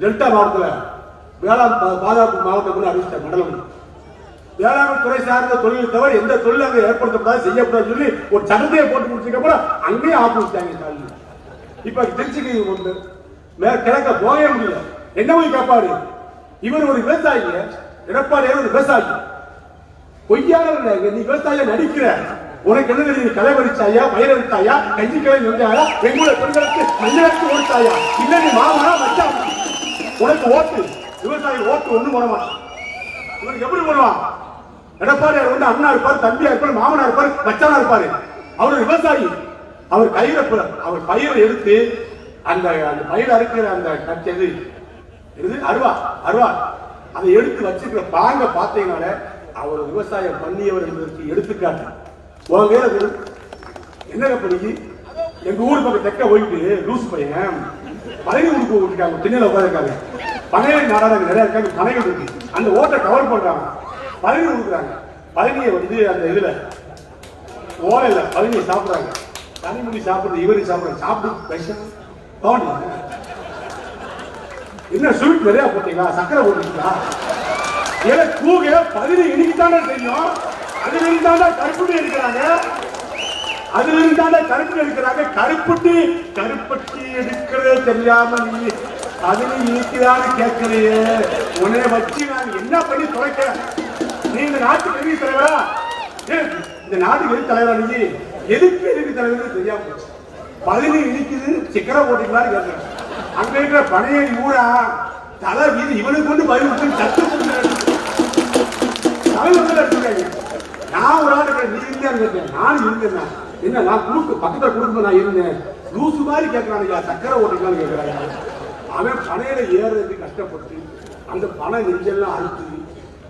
S1: டெல்டா மாவட்டத்தில் வேளாண் பாதுகாப்பு மாவட்டம் அறிவிச்சார். மண்டலம் வேளாண் துறை சார்ந்த தொழிலை தவிர எந்த தொழில் அங்கே ஏற்படுத்தப்படாது, செய்யப்படாது சொல்லி ஒரு சட்டத்தையே போட்டு முடிச்சதுக்கு அப்புறம் அங்கேயே ஆப்பிட்டாங்க. இப்ப திருச்சிக்கு ஒன்று கிழக்க போகவே முடியல. என்ன போய் காப்பாடு? இவர் ஒரு விவசாயி, எடப்பாடி ஒரு விவசாயி. பொய்யான நீ விவசாயியா நடிக்கிற. உனக்கு என்ன தெரியும்? களை பறிச்சாயா, பயிர் எடுத்தாயா, கஞ்சி கிளை நெஞ்சாயா, எங்களுடைய பெண்களுக்கு மஞ்சளுக்கு ஓட்டாயா, இல்ல நீ மாமனா வச்சா உனக்கு ஓட்டு, விவசாயி ஓட்டு ஒண்ணு போட மாட்டான். இவனுக்கு எப்படி போடுவான்? எடப்பாடியார் வந்து அண்ணா இருப்பார், தம்பியா இருப்பார், மாமனா இருப்பார், மச்சானா இருப்பாரு. அவர் விவசாயி. அவர் கையில அவர் பயிரை எடுத்து அந்த பயிர் அறுக்கிற அந்த கச்சது அருவா அதை எடுத்து வச்சுக்கிற பாங்க பார்த்தீங்கன்னால அவர் விவசாயம் பண்ணியவர் என்பதற்கு எடுத்துக்காட்டு. என்ன பண்ணி எங்க ஊர் பக்கம் தெக்க போயிட்டு லூசு பையன் பழனி ஊருக்கு விட்டுருக்காங்க, திண்ணையில உட்காந்துருக்காங்க. பனையை நாடாளர்கள் நிறைய இருக்காங்க, பனைகள் இருக்கு. அந்த ஓட்டை கவர் பண்றாங்க, பழனி கொடுக்குறாங்க. பழனியை வந்து அந்த இதுல ஓலையில பழனியை சாப்பிடுறாங்க. தனிமொழி சாப்பிடுறது, இவரு சாப்பிடுறாங்க. சாப்பிட்டு என்ன ஸ்வீட் நிறைய போட்டீங்களா? சக்கரை போட்டீங்களா? ஏன்னா தூங்க பகுதி இன்னைக்குத்தானே தெரியும். அதுல இருந்தாண்டா கருப்புட்டி எடுக்கிறாங்க, அதுல இருந்தாண்டா கருப்புட்டி எடுக்கிறாங்க. கருப்பட்டி எடுக்கிறதே தெரியாம நீ அதுல இருக்குதான்னு கேட்கலையே. உன்னை வச்சு நான் என்ன பண்ணி தொலைக்கிறேன்? நீ இந்த நாட்டுக்கு எதிரி தலைவரா? இந்த நாட்டுக்கு எதிரி தலைவரா? நீ எதுக்கு எதிரி தலைவர் தெரியாம போச்சு. பதினி இடிக்குது சிக்கரை போட்டுக்கலான்னு கேட்கிறேன். அங்க இருக்கிற பனையேறி ஊரா தலை வீதி இவனுக்கு கொண்டு பதில் விட்டு சத்து தலைவர் எடுத்துக்காங்க. நான் ஒரு ஆள் நீ இல்லையான்னு கேட்டேன். நானும் இருந்தேன். என்ன நான் குழுக்கு பக்கத்துல குடும்பம் நான் இருந்தேன். லூசு மாதிரி கேட்கறானுங்க. சக்கரை ஓட்டிக்கலான்னு கேட்கறாங்க. அவன் பனையில ஏறதுக்கு கஷ்டப்பட்டு அந்த பனை நெஞ்செல்லாம் அறுத்து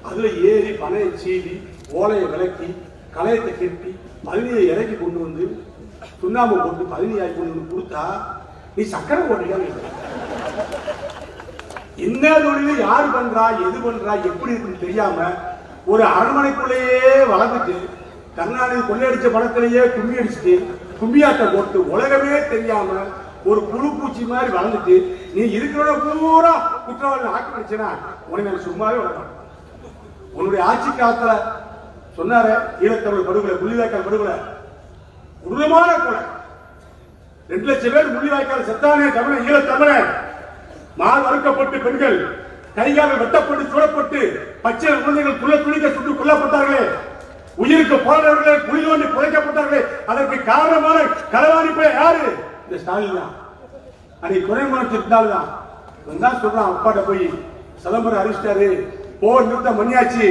S1: அதுல ஏறி பனையை சீவி ஓலையை விளக்கி களையத்தை கெட்டி பதினியை இறக்கி கொண்டு வந்து சுண்ணாம்பு போட்டு பதினியாகி கொண்டு வந்து கொடுத்தா நீ சக்கரை ஓட்டிக்கலான்னு கேட்கற. என்ன தொழில யாரு பண்றா எது பண்றா எப்படி இருக்குன்னு தெரியாம ஒரு அரண்மனைக்குள்ளேயே வளர்ந்துட்டு கருணாநிதி கொள்ளையடிச்ச படத்திலேயே கும்மி அடிச்சுட்டு கும்பியாட்ட போட்டு உலகமே தெரியாம ஒரு புழு பூச்சி மாதிரி வளர்ந்துட்டு நீ இருக்கிற பூரா குற்றவாளி ஆக்கிடுச்சுன்னா உனக்கு சும்மாவே வளர்க்கணும். உன்னுடைய ஆட்சி காலத்துல சொன்னார ஈழத்தமிழ் படுகொலை முள்ளிவாய்க்கால் படுகொலை உருவமான கொலை. 2 லட்சம் பேர் முள்ளிவாய்க்கால் செத்தானே தமிழ ஈழத்தமிழன். மால் வறுக்கப்பட்டு பெண்கள் கைகால் வெட்டப்பட்டு சுடப்பட்டு பச்சை குழந்தைகள் குள்ள துணிக்க சுட்டு கொல்லப்பட்டார்களே. உயிருக்கு போராடவர்களே குழி தோண்டி புதைக்கப்பட்டார்களே. அதற்கு காரணமான களவாணி போய் யாரு? இந்த ஸ்டாலின் தான். அன்னைக்கு துணைமுறை திட்டால்தான் தான் சொல்றான். அப்பாட்ட போய் சிதம்பரம் அரிச்சிட்டாரு, போர் நிறுத்தம் மணியாச்சு,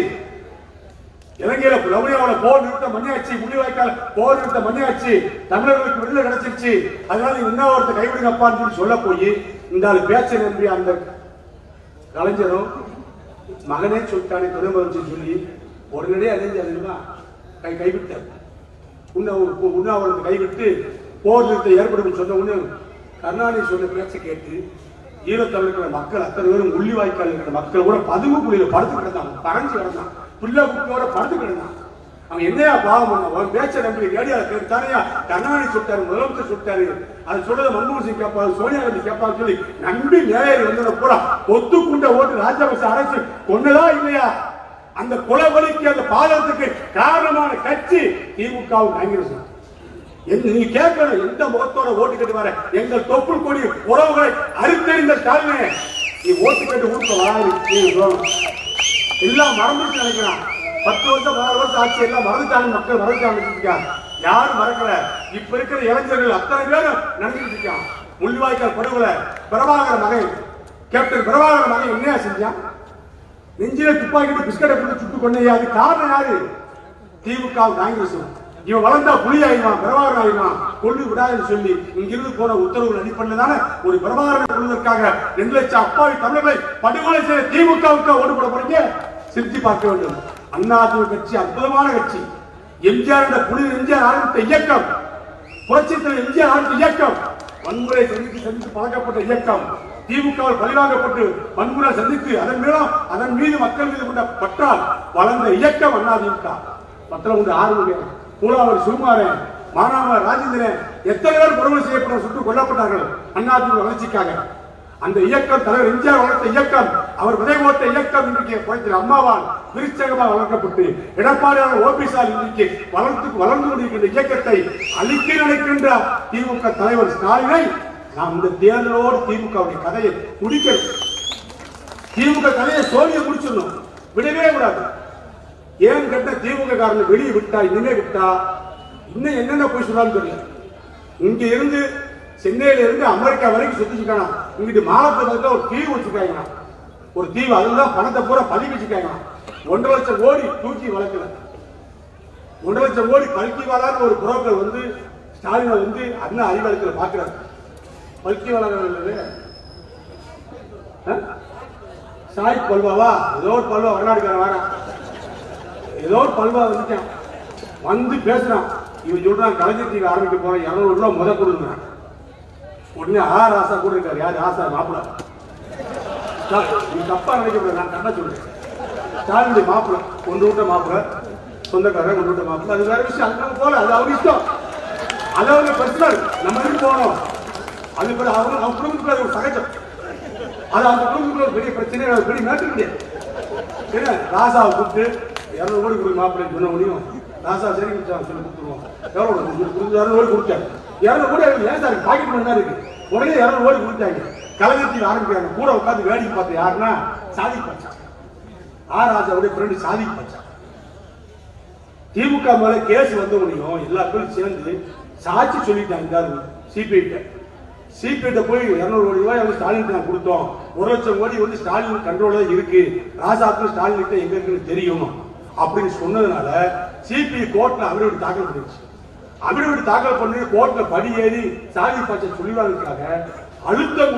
S1: இலங்கையில ரவுனியாவோட போர் நிறுத்தம் மணியாச்சு, முள்ளிவாய்க்கால் போர் நிறுத்தம் மணியாச்சு, தமிழர்களுக்கு விடுதலை கிடைச்சிருச்சு, அதனால என்ன ஒருத்த கைவிடுங்க அப்பான்னு சொல்லி சொல்ல போய் இந்த ஆள் பேச்சை நம்பி அந்த கலைஞரும் மகனே சொல்லிட்டானே துணைமுறை சொல்லி உடனடியே அறிஞ்சா கைவிட்டார். உண்ணாவிரத்தை கைவிட்டு போர் நிறுத்தம் ஏற்படும் சொன்ன உடனே கருணாநிதி சொன்ன பேச்சை கேட்டு ஈழத்தமிழ் மக்கள் அத்தனை பேரும் முள்ளிவாய்க்கால் இருக்கிற மக்கள் கூட பதுங்கு குழியில படுத்து கிடந்தான். பறஞ்சு கிடந்தான். பிள்ளை குட்டியோட படுத்து கிடந்தான். அவன் என்னையா பாவம் பண்ண பேச்சை நம்பி ரேடியோல கேட்டு தானையா கருணாநிதி சொல்லிட்டாரு, முதலமைச்சர் சொல்லிட்டாரு, அது சொல்றது மன்மோகன் சிங் கேட்பாரு, சோனியா காந்தி கேட்பாரு சொல்லி நம்பி நேரி வந்தத பூரா ஒத்துக்குண்ட ஓட்டு ராஜபக்ச அரசு கொண்டதா இல்லையா? அந்த கொலைவலிக்கு அந்த பாதத்துக்கு காரணமான கட்சி திமுகவும் காங்கிரஸ். நீங்க கேட்கணும், எந்த முகத்தோட ஓட்டு கேட்டு வர எங்கள் தொப்புள் கொடி உறவுகளை அறுத்தறிந்த ஸ்டாலினே நீ ஓட்டு கேட்டு ஊட்ட வராது. எல்லாம் மறந்துட்டு நினைக்கிறான். 10 வருஷம் 16 வருஷம் ஆட்சி எல்லாம் மறந்துட்டாங்க. மக்கள் மறந்துட்டாங்க. யாரும் மறக்கல. இப்ப இருக்கிற இளைஞர்கள் அத்தனை பேரும் நினைச்சிட்டு இருக்கான். முள்ளிவாய்க்கால் படுகொலை பிரபாகர மகன் கேப்டன் பிரபாகர மகன் என்ன செஞ்சான்? நெஞ்சில துப்பாக்கிட்டு பிஸ்கட்டை போட்டு சுட்டு கொண்டே. அது காரணம் யாரு? திமுக காங்கிரஸ். இவன் வளர்ந்தா புலி ஆயிடுவான், பிரபாகரன் ஆயிடுவான், கொண்டு விடாதுன்னு சொல்லி இங்கிருந்து போன உத்தரவு அடிப்படையில் தானே ஒரு பிரபாகரனை கொள்வதற்காக 2 லட்சம் அப்பாவி தமிழர்களை படுகொலை செய்ய திமுகவுக்கு ஓட்டு போட போறீங்க. சிரித்து பார்க்க வேண்டும். அண்ணாதிமுக கட்சி அற்புதமான கட்சி. எம்ஜிஆர் புலி எம்ஜிஆர் ஆரம்பித்த இயக்கம், புரட்சித்தலைவர் எம்ஜிஆர் ஆரம்பித்த இயக்கம், வன்முறை சந்தித்து பழக்கப்பட்ட இயக்கம், திமுகவில் பழிவாங்கப்பட்டு வன்முறை சந்தித்து அதன் மீது மக்கள் மீது கொண்ட பற்றால் வளர்ந்த இயக்கம் அதிமுக. பத்திரம் உண்டு ஆறுமுக பூலாவர் சுகுமாரன் மானாமர் ராஜேந்திரன் எத்தனை பேர் படுகொலை செய்யப்பட்ட சுட்டு கொல்லப்பட்டார்கள் அதிமுக வளர்ச்சிக்காக. அந்த இயக்கம் தலைவர் எம்ஜிஆர் வளர்த்த இயக்கம், அவர் விதை போட்ட இயக்கம் இன்றைக்கு புரட்சி அம்மாவால் விருச்சகமாக வளர்க்கப்பட்டு எடப்பாடியாளர் ஓபிஎஸ்ஆர் இன்றைக்கு வளர்ந்து கொண்டிருக்கின்ற இயக்கத்தை அழிக்க நினைக்கின்ற திமுக தலைவர் ஸ்டாலினை நாம் இந்த தேர்தலோடு திமுகவுடைய கதையை முடிக்கணும். திமுக கதையை சோழியை முடிச்சிடணும், விடவே கூடாது. ஏன் கேட்ட திமுக காரனை வெளியே விட்டா இனிமே விட்டா இன்னும் என்னென்ன போய் சொல்லான்னு தெரியல. இங்க இருந்து சென்னையில இருந்து அமெரிக்கா வரைக்கும் சுத்திச்சுக்கானா. இங்கிட்டு மாவட்டத்தில் ஒரு தீவு வச்சிருக்காங்க. ஒரு தீவு அதுதான் பணத்தை பூரா பதுக்கி வச்சிருக்காங்க. 1.5 லட்சம் கோடி தூக்கி வளர்க்கல. 1.5 லட்சம் கோடி பல்கிவாளான்னு ஒரு புரோக்கர் வந்து ஸ்டாலினை வந்து அண்ணா அறிவாளத்தில் பாக்குறாரு. பல்கிவாளர் சாய் பல்வாவா ஏதோ ஒரு பல்வா வடநாடுக்கார வர ஏதோ ஒரு பல்வா வந்துட்டான். வந்து பேசுறான். இவன் சொல்றான் கலைஞர் டிவி ஆரம்பிக்க போறேன், 200 ரூபா முத கொடுங்க. உடனே ஆசா கூட இருக்காரு. யாரு ஆசா? மாப்பிள்ள. நீ தப்பா நினைக்க, நான் கண்ணா சொல்றேன். ஸ்டாலினுடைய மாப்பிள்ள கொண்டு விட்ட மாப்பிள்ள, சொந்தக்காரன் கொண்டு விட்ட மாப்பிள்ள, அது வேற விஷயம். அது போல அது அவங்க இஷ்டம், அது அவங்க பர்சனல். நம்ம இருந்து போகணும். அது போல அவங்க குடும்பத்துக்குள்ள அது ஒரு சகஜம். அது அந்த குடும்பத்துக்குள்ள ஒரு பெரிய பிரச்சனை, பெரிய மேட்டு கிடையாது. என்ன ராசாவை கூப்பிட்டு 200 கோடி கொடுக்க மாப்பிள்ளைன்னு சொன்ன முடியும். ராசா சரி சொல்லி கொடுத்துருவோம். எவ்வளோ 200 கோடி கொடுத்தாரு. 200 கோடி ஏன் சார் பாக்கெட் பண்ணி தான் இருக்கு. உடனே 200 கோடி கொடுத்தாங்க. கழகத்தில் ஆரம்பிக்கிறாங்க. கூட உட்காந்து வேடிக்கை பார்த்த யாருன்னா சாதிக் பாட்சா, ராஜாவுடைய ஃப்ரெண்டு சாதிக் பாட்சா. திமுக மேல கேஸ் வந்த முடியும் எல்லா பேரும் சேர்ந்து சாட்சி சொல்லிட்டாங்க. சிபிஐ போய் 200 கோடி ரூபாய் வந்து ஸ்டாலின் நான் கொடுத்தோம், 1 லட்சம் கோடி வந்து ஸ்டாலின் கண்ட்ரோல இருக்கு, ராஜாவுக்கு ஸ்டாலின் கிட்ட எங்க இருக்குன்னு தெரியும் அப்படின்னு சொன்னதுனால சிபிஐ கோர்ட்ல அபிடவிட் தாக்கல் பண்ணிடுச்சு. அபிடவிட் தாக்கல் பண்ணி கோர்ட்ல படி ஏறி சாதி பாய்ச்சல் சொல்லிவாங்க அழுத்தம்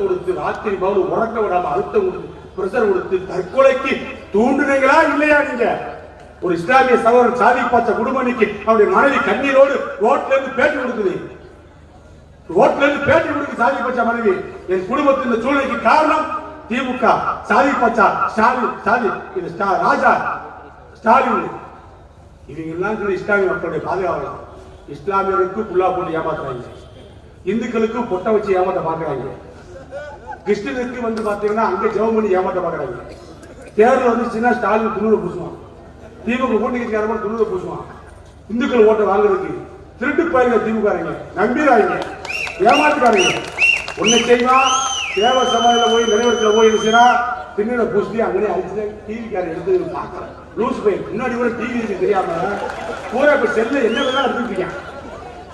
S1: கொடுத்து ராத்திரி பகல் உறக்க விடாம அழுத்தம் கொடுத்து பிரஷர் கொடுத்து தற்கொலைக்கு தூண்டுனீங்களா இல்லையா? நீங்க ஒரு இஸ்லாமிய சகோதரன் சாதி பாய்ச்ச குடும்பனிக்கு அவருடைய மனைவி கண்ணீரோடு ரோட்ல இருந்து பேட்டி கொடுக்குது. சாதி பாய்ச்ச மனைவி, என் குடும்பத்தின் சூழ்நிலைக்கு காரணம் திமுக, சாதி பாய்ச்சா ஸ்டாலின், ராஜா ஸ்டாலின், இவங்க எல்லாம் இஸ்லாமிய மக்களுடைய பாதுகாவலர். இஸ்லாமியருக்கு புல்லா போட்டு ஏமாத்துறாங்க, இந்துக்களுக்கு பொட்டை வச்சு ஏமாத்த பாக்குறாங்க, கிறிஸ்டினுக்கு வந்து பாத்தீங்கன்னா அங்க ஜெபம் பண்ணி ஏமாத்த பாக்குறாங்க. தேர்தல் வந்து சின்ன ஸ்டாலின் துணூறு பூசுவான், திமுக கூட்டணிக்காரங்க துணூறு பூசுவான். இந்துக்கள் ஓட்டை வாங்குறதுக்கு திருட்டு பயிர்க திமுக நம்பிடுறாங்க, ஏமாத்துக்காரங்க. ஒண்ணு செய்வான், தேவ சமாதியில போய் நினைவரத்துல போய் இருந்துச்சுன்னா பின்னிட பூசி அங்கே அழிச்சு டிவிக்காரன் எடுத்து பார்க்கலாம். லூஸ் பயிர் முன்னாடி கூட டிவி தெரியாம பூரா இப்ப செல்ல என்ன வேணா எடுத்துக்கிட்டீங்க,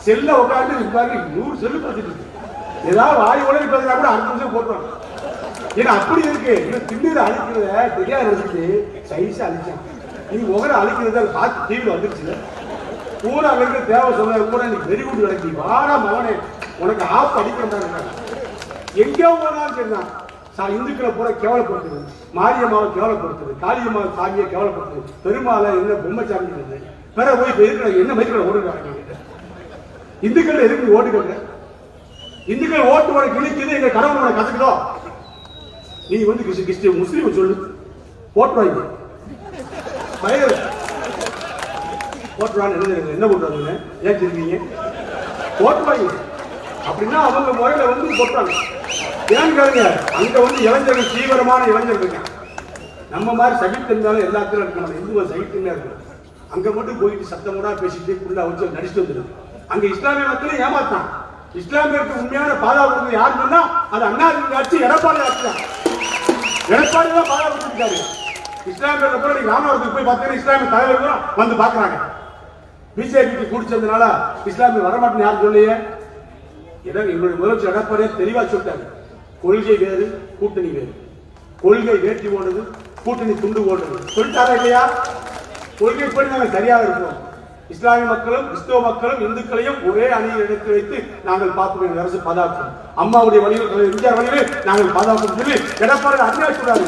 S1: செல்ல உட்காந்து 100 செல்லு பார்த்துட்டு இருக்கு. ஏதாவது வாய் உடனே பேசுறா கூட 5 நிமிஷம் போட்டுருவாங்க. ஏன்னா அப்படி இருக்கு. திண்ணீர் அழிக்கிறத தெரியாத வச்சுட்டு சைஸா அழிச்சான். நீ உகர அழிக்கிறத பார்த்து டிவியில் வந்துருச்சு. பூரா இருக்க தேவை சொல்ல கூட இன்னைக்கு வெறி கூட்டு கிடைக்கி வாரா மகனே உனக்கு ஆப் அடிக்கிறதா எங்கேயோ போனாலும் சரிதான். இந்துக்களை பூரா கேவலப்படுத்துது, மாரியம்மாவை கேவலப்படுத்துது, காளியம்மாவை சாமியை கேவலப்படுத்துது, பெருமாளை என்ன பொம்மை சாமி வேற போய் இருக்கிற என்ன மதிக்கிற ஓடுறாங்க. இந்துக்கள் எதுக்கு ஓட்டுக்கள்? இந்துக்கள் ஓட்டு உனக்கு இணைக்குது, எங்க கடவுள் உனக்கு கத்துக்குதோ? நீ வந்து கிறிஸ்டின் முஸ்லீம் சொல்லு ஓட்டுவாங்க, ஓட்டுவான்னு என்ன போட்டுவாங்க? ஏன் தெரிவிங்க ஓட்டுவாங்க அப்படின்னா அவங்க முறையில வந்து போட்டாங்க. ஏன்னு கேளுங்க, அங்க வந்து இளைஞர்கள் தீவிரமான இளைஞர்கள் இருக்காங்க. நம்ம மாதிரி சகித்திருந்தாலும் எல்லாத்திலும் இருக்கு, நம்ம இந்துவ சகித்துமே இருக்கணும். அங்க மட்டும் போயிட்டு சத்தமோட பேசிட்டு புள்ள வச்சு நடிச்சுட்டு வந்துடும். அங்க இஸ்லாமிய மக்களும் ஏமாத்தான். இஸ்லாமியருக்கு உண்மையான பாதுகாப்பு யார் சொன்னா அது அண்ணாதிமுக ஆட்சி, எடப்பாடி ஆட்சி தான். எடப்பாடி தான் பாதுகாப்பு இருக்காரு. இஸ்லாமியர்கள் கூட நீங்க ராமநாதத்துக்கு போய் பார்த்தீங்கன்னா இஸ்லாமிய தலைவர்களும் வந்து பாக்குறாங்க. பிஜேபிக்கு குடிச்சதுனால இஸ்லாமிய வரமாட்டேன்னு யாரும் சொல்லியே. எங்களுடைய முதலமைச்சர் எடப்பாடியே தெளிவா சொல்லிட்டாங்க, கொள்கை வேறு கூட்டணி வேறு. கொள்கை வேட்டி ஓடுது, கூட்டணி துண்டு ஓடுது சொல்லிட்டாரா இல்லையா? கொள்கை படி நாங்கள் சரியாக இருப்போம். இஸ்லாமிய மக்களும் கிறிஸ்தவ மக்களும் இந்துக்களையும் ஒரே அணியில் எடுத்து வைத்து நாங்கள் பார்ப்போம். அரசு பாதுகாக்கும், அம்மாவுடைய வழியில் எம்ஜிஆர் வழியில் நாங்கள் பாதுகாக்கும் சொல்லி எடப்பாடி அநியாயம் சொல்றாரு.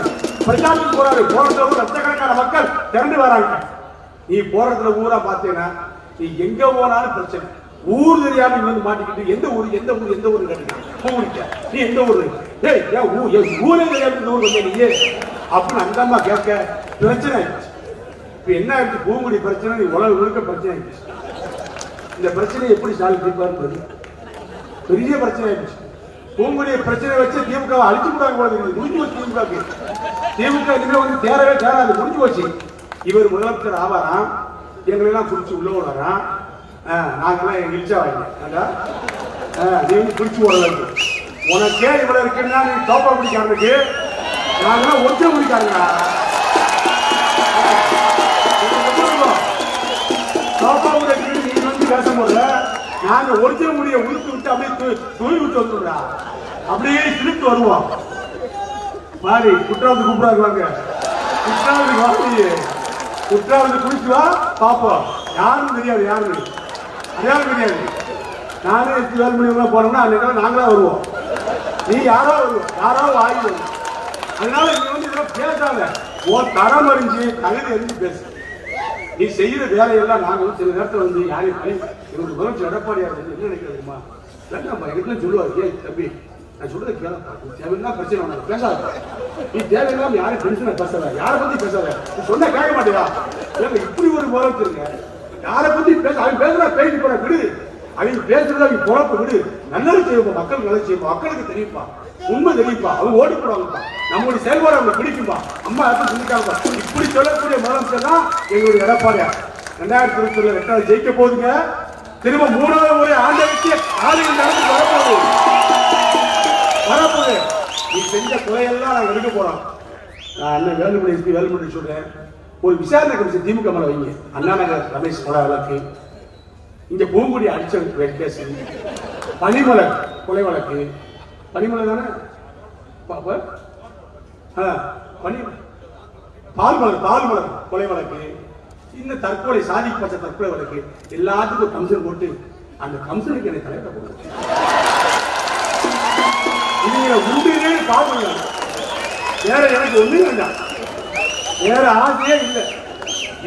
S1: பிரச்சாரத்துக்கு போறாரு, போறதுல லட்சக்கணக்கான மக்கள் திரண்டு வராங்க. நீ போறதுல ஊரா பார்த்தீங்கன்னா நீ எங்க போனாலும் பிரச்சனை. ஊர் தெரியாம வந்து மாட்டிக்கிட்டு எந்த ஊரு கேட்டீங்க, நீ எந்த ஊரு? ஊரே தெரியாம இந்த ஊர் வந்த நீ அப்படின்னு அந்த அம்மா கேட்க பிரச்சனை ஆயிடுச்சு. இப்ப என்ன ஆயிடுச்சு? பூங்குடி பிரச்சனை நீ உலக முழுக்க பிரச்சனை ஆயிடுச்சு. இந்த பிரச்சனையை எப்படி சால்வ் பண்ணிப்பாரு? பெரிய பிரச்சனை ஆயிடுச்சு. பூங்குடி பிரச்சனை வச்சு திமுக அழிச்சு விடாங்க போல முடிஞ்சு வச்சு. திமுக இனிமே வந்து தேரவே தேராது, முடிஞ்சு வச்சு. இவர் முதலமைச்சர் ஆவாராம், எங்களை எல்லாம் குடிச்சு உள்ள விடுறாராம். நாங்கெல்லாம் எங்க இழிச்சா வாங்க நீ வந்து குடிச்சு ஓடலாம். உனக்கே இவ்வளவு இருக்குன்னா நீ தோப்பா பிடிக்காரனுக்கு நாங்கெல்லாம் ஒற்றை பிடிக்காருங்க. தோப்பா பிடிக்க நீ வந்து பேசும்போது நாங்க ஒரிஜினல் முடிய உடுத்து விட்டு அப்படியே துணி விட்டு வந்துடுறா, அப்படியே திருப்பி வருவோம். மாறி குற்றாவது கூப்பிடாருவாங்க, குற்றாவது வாங்கி குற்றாவது குடிச்சு வா பாப்போம். யாரும் தெரியாது, யாருன்னு அடையாளம் தெரியாது. நானே 8 மணி போனோம்னா அன்னைக்கு நாங்களா வருவோம், நீ யாரோ வருவோம், யாரோ வாங்கி வருவோம். அதனால நீ வந்து இதெல்லாம் பேசாத, உன் தரம் அறிஞ்சு தகுதி அறிஞ்சு பேசு. நீ செய்யற வேலையெல்லாம் நாங்கள் சில நேரத்தில் வந்து யாரையும் எங்களுக்கு முதலமைச்சர் எடப்பாடியார் என்ன நினைக்கிறதுமா எங்களுக்கு சொல்லுவார், ஏன் தம்பி நான் சொல்றதை கேளப்பா, தேவைன்னா பிரச்சனை வேணாம் பேசாத, நீ தேவையில்லாம யாரும் டென்ஷனை பேசாத, யாரை பத்தி பேசாத, நீ சொன்ன கேட்க மாட்டேயா? இப்படி ஒரு முதலமைச்சருங்க, யாரை பத்தி பேச அவங்க பேசுறா பேசி போற விடு, அவங்க பேசுறத அவங்க பொழப்ப விடு. நல்லது செய்வோம், மக்களுக்கு நல்லது செய்வோம், மக்களுக்கு தெரியுப்பா, உண்மை தெரியுப்பா, அவங்க ஓடி போடுவாங்கப்பா, நம்மளுடைய செயல்பாடு அவங்க பிடிக்கும்பா. அம்மா யாரும் சொல்லிட்டாங்கப்பா. இப்படி சொல்லக்கூடிய முதலமைச்சர் தான் எங்களுடைய எடப்பாடியார். 2022 ரெண்டாவது ஜெயிக்க போதுங்க. திரும்ப 3வது முறை ஆண்டமைக்கு ஆளுநர் நடந்து வரப்போகுது. வரப்போது நீ செஞ்ச கொலையெல்லாம் நாங்கள் எடுக்க போறோம். நான் அண்ணன் வேலுமணி எஸ்பி வேலுமணி சொல்றேன், ஒரு விசாரணை கமிஷன் திமுக மேல வைங்க. அண்ணா நகர் ரமேஷ் கொலை வழக்கு, இங்க பூங்குடி அடிச்ச கேஸ், பனிமலர் கொலை வழக்கு, பனிமலர் தானே பால்மலர் கொலை வழக்கு, இந்த தற்கொலை சாதி பச்ச தற்கொலை வழக்கு எல்லாத்துக்கும் கமிஷன் போட்டு அந்த கமிஷனுக்கு என்னை தலைவர் போடுங்க. நீங்க உண்டுனே பாருங்க, வேற எனக்கு ஒண்ணு வேண்டாம், வேற ஆசையே இல்லை.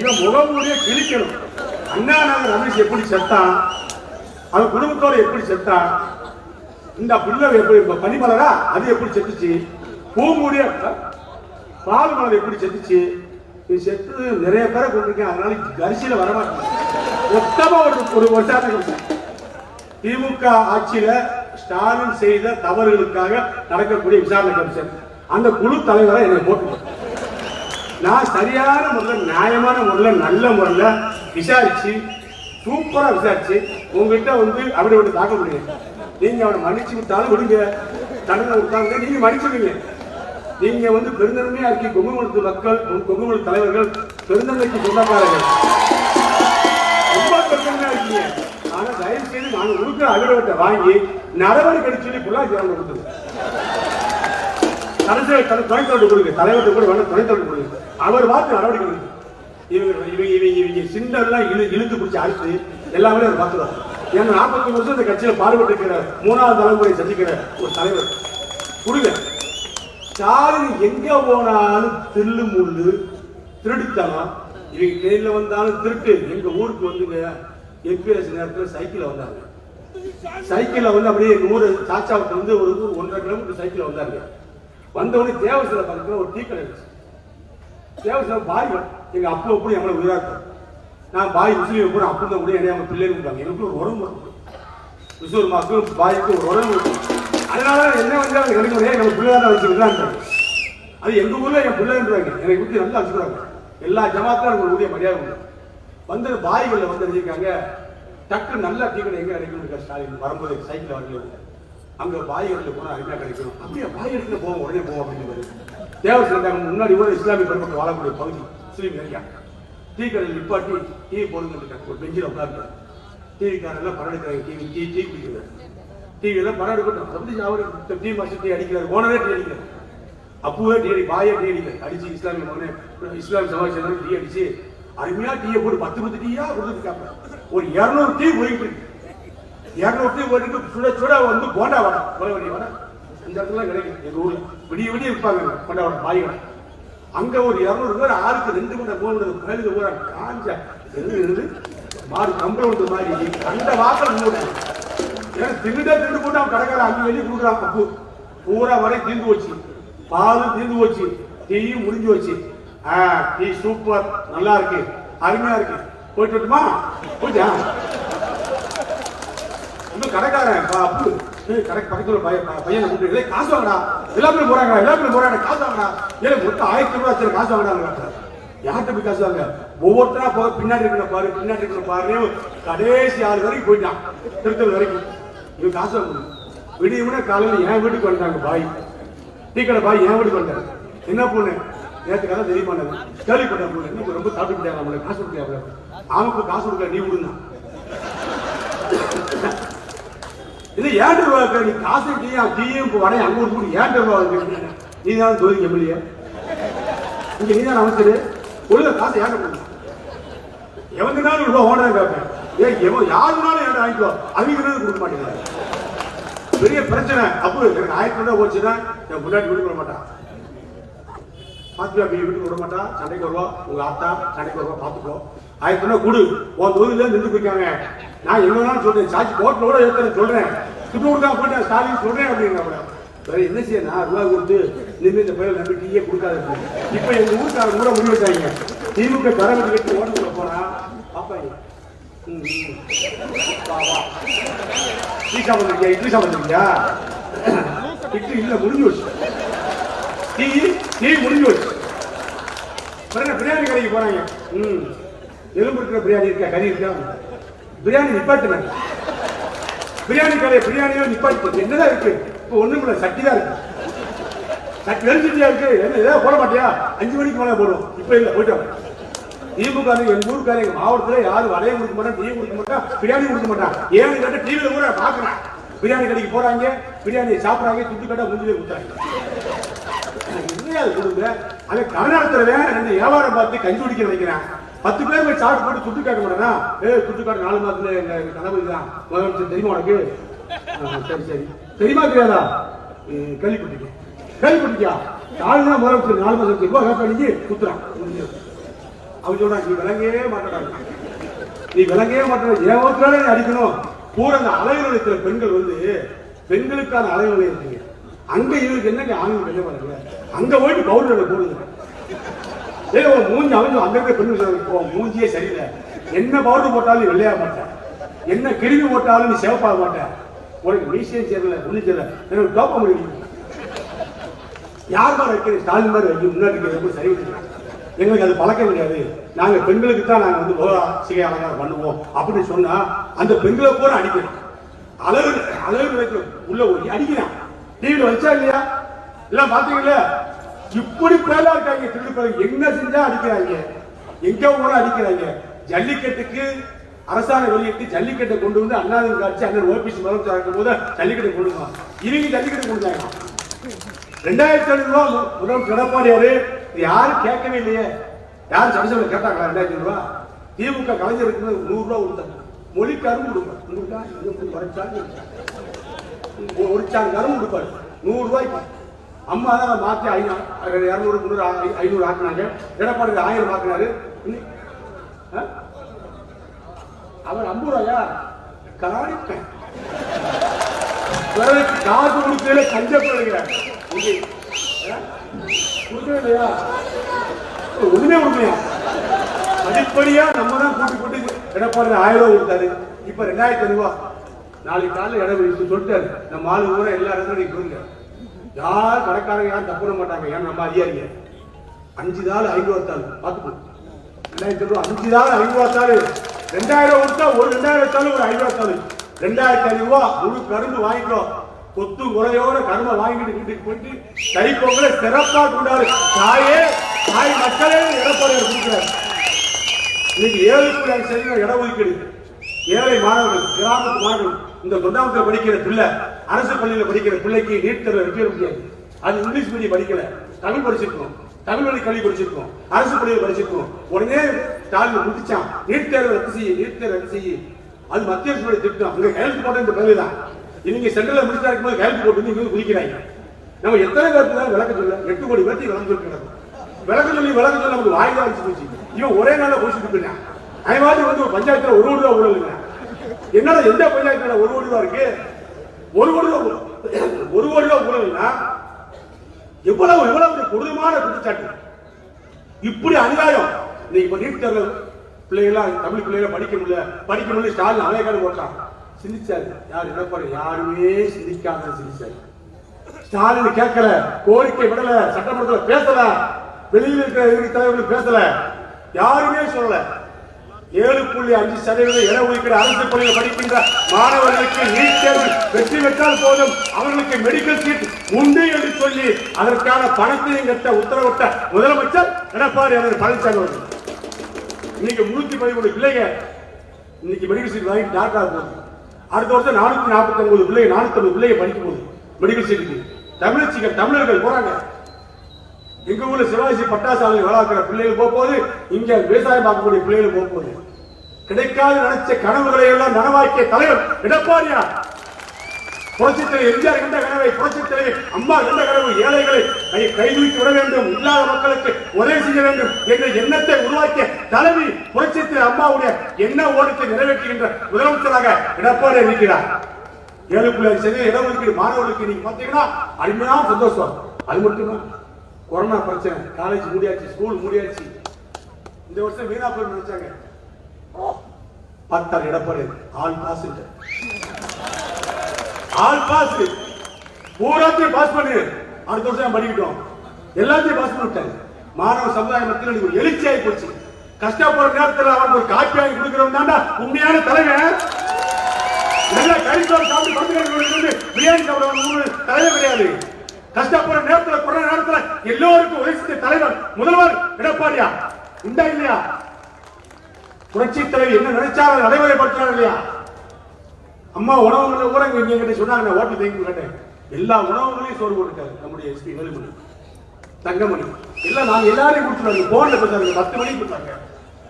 S1: இவன் முகமூடிய கிழிக்கணும். அண்ணா நகர் ரமேஷ் எப்படி செத்தான், அவன் குடும்பத்தோட எப்படி செத்தான், இந்த பிள்ளை எப்படி பனிமலரா அது எப்படி செத்துச்சு, பூமுடிய பால்மலர் எப்படி செத்துச்சு, செத்து நிறைய பேரை கொண்டிருக்கேன். அதனால கரிசியில வரமாட்டேன். மொத்தமா ஒரு வருஷம் திமுக ஆட்சியில ஸ்டாலின் செய்த தவறுகளுக்காக நடக்கக்கூடிய விசாரணை கமிஷன் அந்த குழு தலைவரை என்னை போட்டு நான் சரியான முறையில் நியாயமான முறையில் நல்ல முறையில் விசாரிச்சு சூப்பரா விசாரிச்சு உங்ககிட்ட வந்து அப்படி ஒன்று தாக்க முடியும். நீங்க அவனை மன்னிச்சு விட்டாலும் விடுங்க, தண்டனை விட்டாங்க நீங்க மன்னிச்சுடுங்க. நீங்க வந்து பெருந்தன்மையா இருக்கீங்க. கொங்குமலத்து மக்கள், கொங்குமலத்து தலைவர்கள் பெருந்தன்மைக்கு சொந்தக்காரர்கள், ரொம்ப பெருந்தன்மையா இருக்கீங்க. ஆனா தயவு செய்து நான் கொடுக்குற அலுவலகத்தை வாங்கி நடவடிக்கை எடுத்து சொல்லி பொள்ளாச்சி கொடுத்துருங்க. துணைத்தோடு கொடுங்க, தலைவர்கிட்ட கூட வேணும், துணைத்தோடு கொடுங்க. அவர் பார்த்து நடவடிக்கை எடுங்க. இவங்க சிண்டெல்லாம் இழுத்து பிடிச்சி அழுத்து எல்லாமே அவர் பார்த்துருவார். ஏன்னா 40 வருஷம் இந்த கட்சியில பாடுபட்டு இருக்கிற 3வது தலைமுறை சந்திக்கிற ஒரு தலைவர் கொடுங்க. ஸ்டாலின் எங்க போனாலும் தில்லு முள்ளு திருடுத்தனம், இவங்க ட்ரெயின்ல வந்தாலும் திருட்டு. எங்க ஊருக்கு வந்துங்க எம்பிஎஸ் நேரத்தில் சைக்கிள் வந்தாங்க. சைக்கிள்ல வந்து அப்படியே எங்க ஊர் சாச்சாவுக்கு வந்து ஒரு 1.5 கிலோமீட்டர் சைக்கிள் வந்தாங்க. வந்தவொடனே தேவசில பக்கத்தில் ஒரு டீ கடை இருந்துச்சு. தேவசில பாய் எங்க அப்பா எப்படி எங்களை உயிரா இருக்கும். நான் பாய் முஸ்லீம் கூட அப்படி தான் கூட என்னைய அவங்க பிள்ளைங்க இருக்காங்க. எனக்கு ஒரு உறவு இருக்கும், விசூர் மாக்கும் பாய்க்கு ஒரு உறவு இருக்கும். அதனால என்ன வந்து அவங்க கிடைக்கிறதே நம்ம பிள்ளைதான் வச்சு விடலான்றாங்க. அது எங்க ஊர்ல என் பிள்ளைன்றாங்க, எனக்கு பத்தி நல்லா வச்சுக்கிறாங்க. எல்லா ஜமாத்தும் எனக்கு உரிய மரியாதை உண்டு. வந்து பாய்களில் வந்து இருக்காங்க. டக்கு நல்லா டீ கடை எங்க கிடைக்கணும் ஸ்டாலின் வரும்போது சைக்கிள் வரல அங்க பாய் எடுத்து போனா என்ன கிடைக்கும், அப்படியே பாய் எடுத்து போவோம் உடனே போவோம் அப்படின்னு தேவசில முன்னாடி கூட இஸ்லாமிய பெருமக்கள் வாழக்கூடிய பகுதி முஸ்லீம் ஏரியா. டீ கடையில் நிப்பாட்டி டீ போடுங்க, ஒரு பெஞ்சில் உட்காந்து டிவிக்காரெல்லாம் படம் எடுக்கிறாங்க. டீ குடிக்கிறார், டிவியெல்லாம் படம் எடுக்கட்டும். அப்படி அவர் டீ மாஸ்டர் டீ அடிக்கிறார், ஓனரே டீ அடிக்கிறார், அப்பவே டீ அடி பாயே டீ அடிக்கிறார். அடிச்சு இஸ்லாமிய மகனே இஸ்லாமிய சமாஜம் டீ அடிச்சு அருமையா டீயை போட்டு 10 டீயா கொடுத்துருக்காங்க. ஒரு 200 டீ போயிட்டு இருக்கு. 200 டீ போயிட்டு சுட சுட வந்து போண்டா வடை கொலை வண்டி வடை இந்த இடத்துல கிடைக்கும். எங்க ஊர்ல விடிய இருப்பாங்க கொண்டா வடை பாய் வடை. அங்க ஒரு 200 பேர் ஆளுக்கு 2 மணி நேரம் கோயிலுக்கு ஊரா காஞ்ச இருந்து மாடு கம்பளவுண்டு மாதிரி அந்த வாசல் மூட திண்டு போட்டு அவன் கடைக்கார அங்க வெளியே கொடுக்குறான். அப்பு பூரா வரை தீர்ந்து போச்சு, பாலும் தீர்ந்து போச்சு, டீயும் முடிஞ்சு வச்சு. டீ சூப்பர், நல்லா இருக்கு, அருமையா இருக்கு, போயிட்டு வரட்டுமா? போயிட்டா இன்னும் கடைக்காரன் அப்பு கடை பக்கத்துல பையனை கூப்பிட்டு காசு வாங்கடா, எல்லாருமே போறாங்க காசு வாங்கடா, ஏன் மொத்தம் 1000 ரூபாய் காசு வாங்கடா. யார்கிட்ட போய் காசு வாங்க? ஒவ்வொருத்தரா போக பின்னாடி இருக்கிற பாரு கடைசி 6 வரைக்கும் போயிட்டான், திருத்தல் வரைக்கும். இவன் காசு வாங்க விடிய காலையில் என் வீட்டுக்கு வந்துட்டாங்க பாய், டீ கடை பாய் என் வீட்டுக்கு வந்தாரு. என்ன பொண்ணு நேற்று கதை தெரியுமா? கேள்விப்பட்ட பொண்ணு இன்னும் ரொம்ப சாப்பிட்டு நம்மளுக்கு காசு கொடுக்க அவனுக்கு காசு கொடுக்க நீ விடுங்க. இது 7 ரூபாய் நீ காசு டீயும் வரையும் அங்க ஒரு 7 ரூபாய் நீ தான் தோதிக்க முடிய இங்க நீ தான் அமைச்சரு ஒழுங்க காசு ஏன் கொடுங்க. எவங்கனாலும் ரூபாய் ஓனதான் கேட்பேன். யாருனாலும் ஏன் வாங்கிக்கோ, அவங்க கொடுக்க மாட்டேங்கிறாங்க. பெரிய பிரச்சனை. அப்போ எனக்கு 1000 ரூபாய் போச்சுன்னா என் முன்னாடி வீட்டுக்கு வர மாட்டான், பாத்துக்கோ, வீட்டுக்கு விட மாட்டா, சண்டைக்கு வருவா, உங்க ஆத்தா சண்டைக்கு வருவா, பாத்துக்கோ. 1000 ரூபாய் கொடு, உன் தொகுதியில நின்று போயிருக்காங்க. நான் எங்க வேணாலும் சொல்றேன், சாட்சி கோர்ட்ல கூட ஏற்கனவே சொல்றேன், சுட்டு கொடுத்தா போயிட்டு ஸ்டாலின் சொல்றேன் அப்படின்னா வேற என்ன செய்ய, நான் ரூபாய் கொடுத்து இனிமே இந்த பயிர் நம்பி டீயே கொடுக்காது. இப்ப எங்க ஊருக்காரங்க கூட முடிவு வச்சாங்க, திமுக கரவெட்டி கட்டி ஓட்டு போனா பாப்பாங்க டீ சாப்பிடுறியா, இட்லி சாப்பிடுறியா, இட்லி இல்ல முடிஞ்சு வச்சு, டீ முடிஞ்சு வச்சு. பிரியாணி கடைக்கு போறாங்க, எலும்பு இருக்கிற பிரியாணி இருக்கா, கறி இருக்கா, பிரியாணி நிப்பாட்டுனாங்க. பிரியாணி கடை பிரியாணியோ நிப்பாட்டு, என்னதான் இருக்கு இப்ப ஒண்ணும் இல்ல, சட்டி தான் இருக்கு. சட்டி வெறிச்சிட்டியா இருக்கு. என்ன ஏதாவது போட மாட்டியா? 5 மணிக்கு மேலே போடுவோம். இப்ப இல்ல, போயிட்டோம். திமுக எங்க ஊருக்காரங்க எங்க மாவட்டத்துல யாரும் வடையை கொடுக்க மாட்டான், டீ கொடுக்க மாட்டான், பிரியாணி கொடுக்க மாட்டான். ஏன்னு கேட்டு டிவியில கூட பாக்குறேன். பிரியாணி கடைக்கு போறாங்க, பிரியாணி சாப்பிடறாங்க, துட்டு கட்டா முடிஞ்சே கொடுத்தாங்க. கொடுங்க. அதை கர்நாடகத்துல 2 வியாபாரம் பார்த்து கஞ்சி குடிக்க வைக்கிறேன். 10 பேர் போய் சாப்பிட்டு போட்டு துட்டு காட்ட மாட்டேனா? துட்டு காட்டு 4 மாதத்துல எங்க கனவு தான் முதலமைச்சர் தெரியுமா உனக்கு? சரி சரி தெரியுமா தெரியாதா? கேள்விப்பட்டிருக்கியா? 4 தான் முதலமைச்சர் 4 மாதம் ரூபாய் கேட்க குத்துறான். அவன் சொல்றான், நீ விளங்கவே மாட்டாங்க, நீ விளங்கவே மாட்டாங்க, ஏவத்தாலே அடிக்கணும். பூரா அந்த அலைவு நிலையத்துல பெண்கள் பெண்களுக்கான அலைவு நிலையம் இருக்குங்க. அங்க இவருக்கு என்னங்க ஆண்கள் வெளியே வரல, அங்க போயிட்டு பவுடர் போடுங்க. மூஞ்சி அவங்க அங்க இருக்க பெண்கள் மூஞ்சியே சரியில்லை, என்ன பவுடர் போட்டாலும் வெள்ளையாக மாட்டேன், என்ன கிருமி போட்டாலும் நீ சிவப்பாக மாட்டேன், உனக்கு மீசியம் சேரல ஒண்ணு சேரல, எனக்கு டோப்ப முடியும். யார் மாதிரி வைக்கிறேன்? ஸ்டாலின் மாதிரி வைக்க முன்னாடி சரி வச்சுக்கிறேன். எங்களுக்கு அது பழக்கம் கிடையாது, நாங்க பெண்களுக்கு தான் நாங்க சிகை அலங்காரம் பண்ணுவோம் அப்படின்னு சொன்னா அந்த பெண்களை கூட அடிக்கணும். அழகு உள்ள அடிக்கிறான். டிவியில வச்சா இல்லையா? எல்லாம் பாத்தீங்கல்ல, இப்படி பேலா இருக்காங்க. திருப்பதி என்ன செஞ்சா அடிக்கிறாங்க, எங்க போனா அடிக்கிறாங்க. ஜல்லிக்கட்டுக்கு அரசாங்கம் வெளியிட்டு ஜல்லிக்கட்டை கொண்டு வந்து அண்ணாதிமுக ஆட்சி அண்ணன் ஓபிஎஸ் முதலமைச்சர் இருக்கும் போது ஜல்லிக்கட்டை கொண்டு வந்தாங்க. இவங்க ஜல்லிக்கட்டை கொண்டு வந்தாங்க. 2500 ரூபாய் முதலமைச்சர் எடப்பாடியாரு யாரும் கேட்கவே இல்லையே. யாரும் சட்டசபை கேட்டாங்களா? 2000 ரூபாய் திமுக கலைஞருக்கு 100 ரூபாய் கொடுத்தாங்க. மொழி கரும்பு கொடுப்பாரு, ஒரு சான் கரும்பு கொடுப்பாரு 100 ரூபாய்க்கு. அம்மா தான் மாற்றி 200 300 500 ஆக்குனாங்க. எடப்பாடி 1000 ஆக்குனாரு. அவர் 50 ரூபாயா காணிப்பேன் காசு கொடுக்கல கஞ்சப்படுகிறார். இல்லையா ஒண்ணுமே கொடுக்கலையா? அடிப்படையா நம்ம தான் கூட்டி கூட்டி எடப்பாடி 1000 ரூபாய் கொடுத்தாரு. இப்ப 2500 ரூபாய். நாளைக்கு காலையில் இடம் சொல்லிட்டாரு, நம்ம ஆளு கூட எல்லா இடத்துலையும் கொடுங்க. யார் கடைக்காரங்க யாரும் தப்பு பண்ண மாட்டாங்க. ஏன்னா நம்ம அதிகாரிங்க 5 நாள் 500 தாள் பார்த்துக்கோ. 2000 ரூபாய் 5 நாள் 500 தாள் 2000 கொடுத்தா ஒரு 2000 தாள் ஒரு 500 தாள் 2500 ரூபாய். முழு கரும்பு வாங்கிக்கோ, கொத்து முறையோட கரும்பை வாங்கிட்டு வீட்டுக்கு போயிட்டு கை பொங்கலை சிறப்பா கொண்டாரு. தாய் மக்களே எடப்பாடி கொடுக்கிறார். இன்னைக்கு 7.5% இட ஒதுக்கீடு. ஏழை மாணவர்கள், கிராமத்து மாணவர்கள், இந்த தொண்டாமத்தில் படிக்கிற பிள்ளை, அரசு பள்ளியில் படிக்கிற பிள்ளைக்கு நீட் தேர்வு வைக்க முடியாது. அது இங்கிலீஷ் மீடியம் படிக்கல, தமிழ் படிச்சிருக்கோம், தமிழ் வழி கல்வி படிச்சிருக்கோம், அரசு பள்ளியில் படிச்சிருக்கோம். உடனே ஸ்டாலின் முடிச்சான், நீட் தேர்வு ரத்து செய்ய, நீட் தேர்வு ரத்து செய்ய. அது மத்திய அரசு திட்டம். அங்க கையெழுத்து போட்ட இந்த பள்ளி தான். இவங்க சென்ட்ரல் மினிஸ்டர் இருக்கும்போது கையெழுத்து போட்டு இங்க குதிக்கிறாங்க. நம்ம எத்தனை பேருக்கு தான் விளக்க சொல்ல? 8 கோடி பேருக்கு விளக்க சொல்லி விளக்க சொல்லி நமக்கு வாய்தா வச்சு போச்சு. இவன் ஒரே நாள போயிட்டு போயிட்டான். அதே மாதிரி ஒரு பஞ்சாயத்துல 1 கோடி ரூபாய் ஊழலுங்க. என்னடா எந்த பஞ்சாயத்துல 1 கோடி ரூபாய் இருக்கு? 1 கோடி ரூபாய் ஊழல்னா எவ்வளவு கொடூரமான குற்றச்சாட்டு. இப்படி அநியாயம். இன்னைக்கு நீட் தேர்வு பிள்ளைகளாம் தமிழ் பிள்ளைகளை படிக்க முடியல ஸ்டாலின் அலைக்காடு போட்டான். சிந்திச்சாரு யார்? எடப்பாடி யாருமே சிந்திக்காத சிந்திச்சாரு. ஸ்டாலின் கேட்கல, கோரிக்கை விடல, சட்டமன்றத்தில் பேசல, வெளியில் இருக்கிற தலைவர்கள் பேசல, யாருமே சொல்லல. 7.5% இட ஒதுக்கீடு அரசு பள்ளியில் படிக்கின்ற மாணவர்களுக்கு நீட் தேர்வு வெற்றி பெற்றால் போதும், அவர்களுக்கு மெடிக்கல் சீட் உண்டு என்று சொல்லி அதற்கான பணத்தையும் கட்ட உத்தரவிட்ட முதலமைச்சர் எடப்பாடி பழனிசாமி அவர்கள். இன்னைக்கு 313 பிள்ளைங்க இன்னைக்கு மெடிக்கல் சீட் வாங்கி டாக்டர் போகுது. அடுத்த வருஷம் 449 பிள்ளைங்க 450 பிள்ளைங்க படிக்கும் போது மெடிக்கல் சீட்டுக்கு தமிழர்கள் போறாங்க. எங்க ஊர்ல சிவாஜி பட்டாசாலை வளர்க்கிற பிள்ளைகள் போகுது, இங்க விவசாயம் பார்க்கக்கூடிய பிள்ளைகள் போகுது. கிடைக்காது நினைச்ச கனவுகளை எல்லாம் நனவாக்கிய தலைவர் எடப்பாடியா. புரட்சித்தலை எம்ஜிஆர் என்ற கனவை, புரட்சித்தலை அம்மா என்ற கனவு, ஏழைகளை கைதூக்கி விட வேண்டும், இல்லாத மக்களுக்கு உதவி செய்ய வேண்டும் என்ற எண்ணத்தை உருவாக்கிய தலைவி புரட்சித்தலை அம்மாவுடைய எண்ண ஓட்டத்தை நிறைவேற்றுகின்ற முதலமைச்சராக எடப்பாடி இருக்கிறார். 7.5% இட ஒதுக்கீடு மாணவர்களுக்கு நீங்க பாத்தீங்கன்னா அருமையான சந்தோஷம். அது மட்டுமா? கொரோனா பிரச்சனை, காலேஜ் மூடியாச்சு, ஸ்கூல் மூடியாச்சு. இந்த வருஷம் வீணா போய் நினைச்சாங்க. பார்த்தார் எடப்பாடி ஆல் பாஸ் பூராத்தையும் பாஸ் பண்ணி அடுத்த வருஷம் படிக்கிட்டோம். எல்லாத்தையும் பாஸ் பண்ணிட்டாங்க. மாணவ சமுதாய மத்தியில் ஒரு எழுச்சியாகி போச்சு. கஷ்டப்படுற நேரத்தில் அவருக்கு ஒரு காப்பி வாங்கி கொடுக்கிறவன் தாண்டா உண்மையான தலைவன். நல்லா கறிசோறு சாப்பிட்டு படுத்துக்கிறது பிரியாணி சாப்பிட தலைவர் கிடையாது. கஷ்டப்படுற நேரத்தில் கொரோனா நேரத்தில் எல்லோருக்கும் உதவி செஞ்ச தலைவர் முதல்வர் எடப்பாடியா உண்டா இல்லையா? புரட்சி தலைவர் என்ன நினைச்சாலும் நடைமுறைப்படுத்தினார் இல்லையா? அம்மா உணவுகளை கூட இங்க சொன்னாங்க, ஓட்டு தேங்கி கேட்டேன். எல்லா உணவுகளையும் சோறு போட்டுட்டாரு நம்முடைய எஸ்பி வேலுமணி, தங்கமணி எல்லாம் நாங்க எல்லாரையும் கொடுத்துருவாங்க. போன்ல கொடுத்தாங்க, 10 மணிக்கு கொடுத்தாங்க.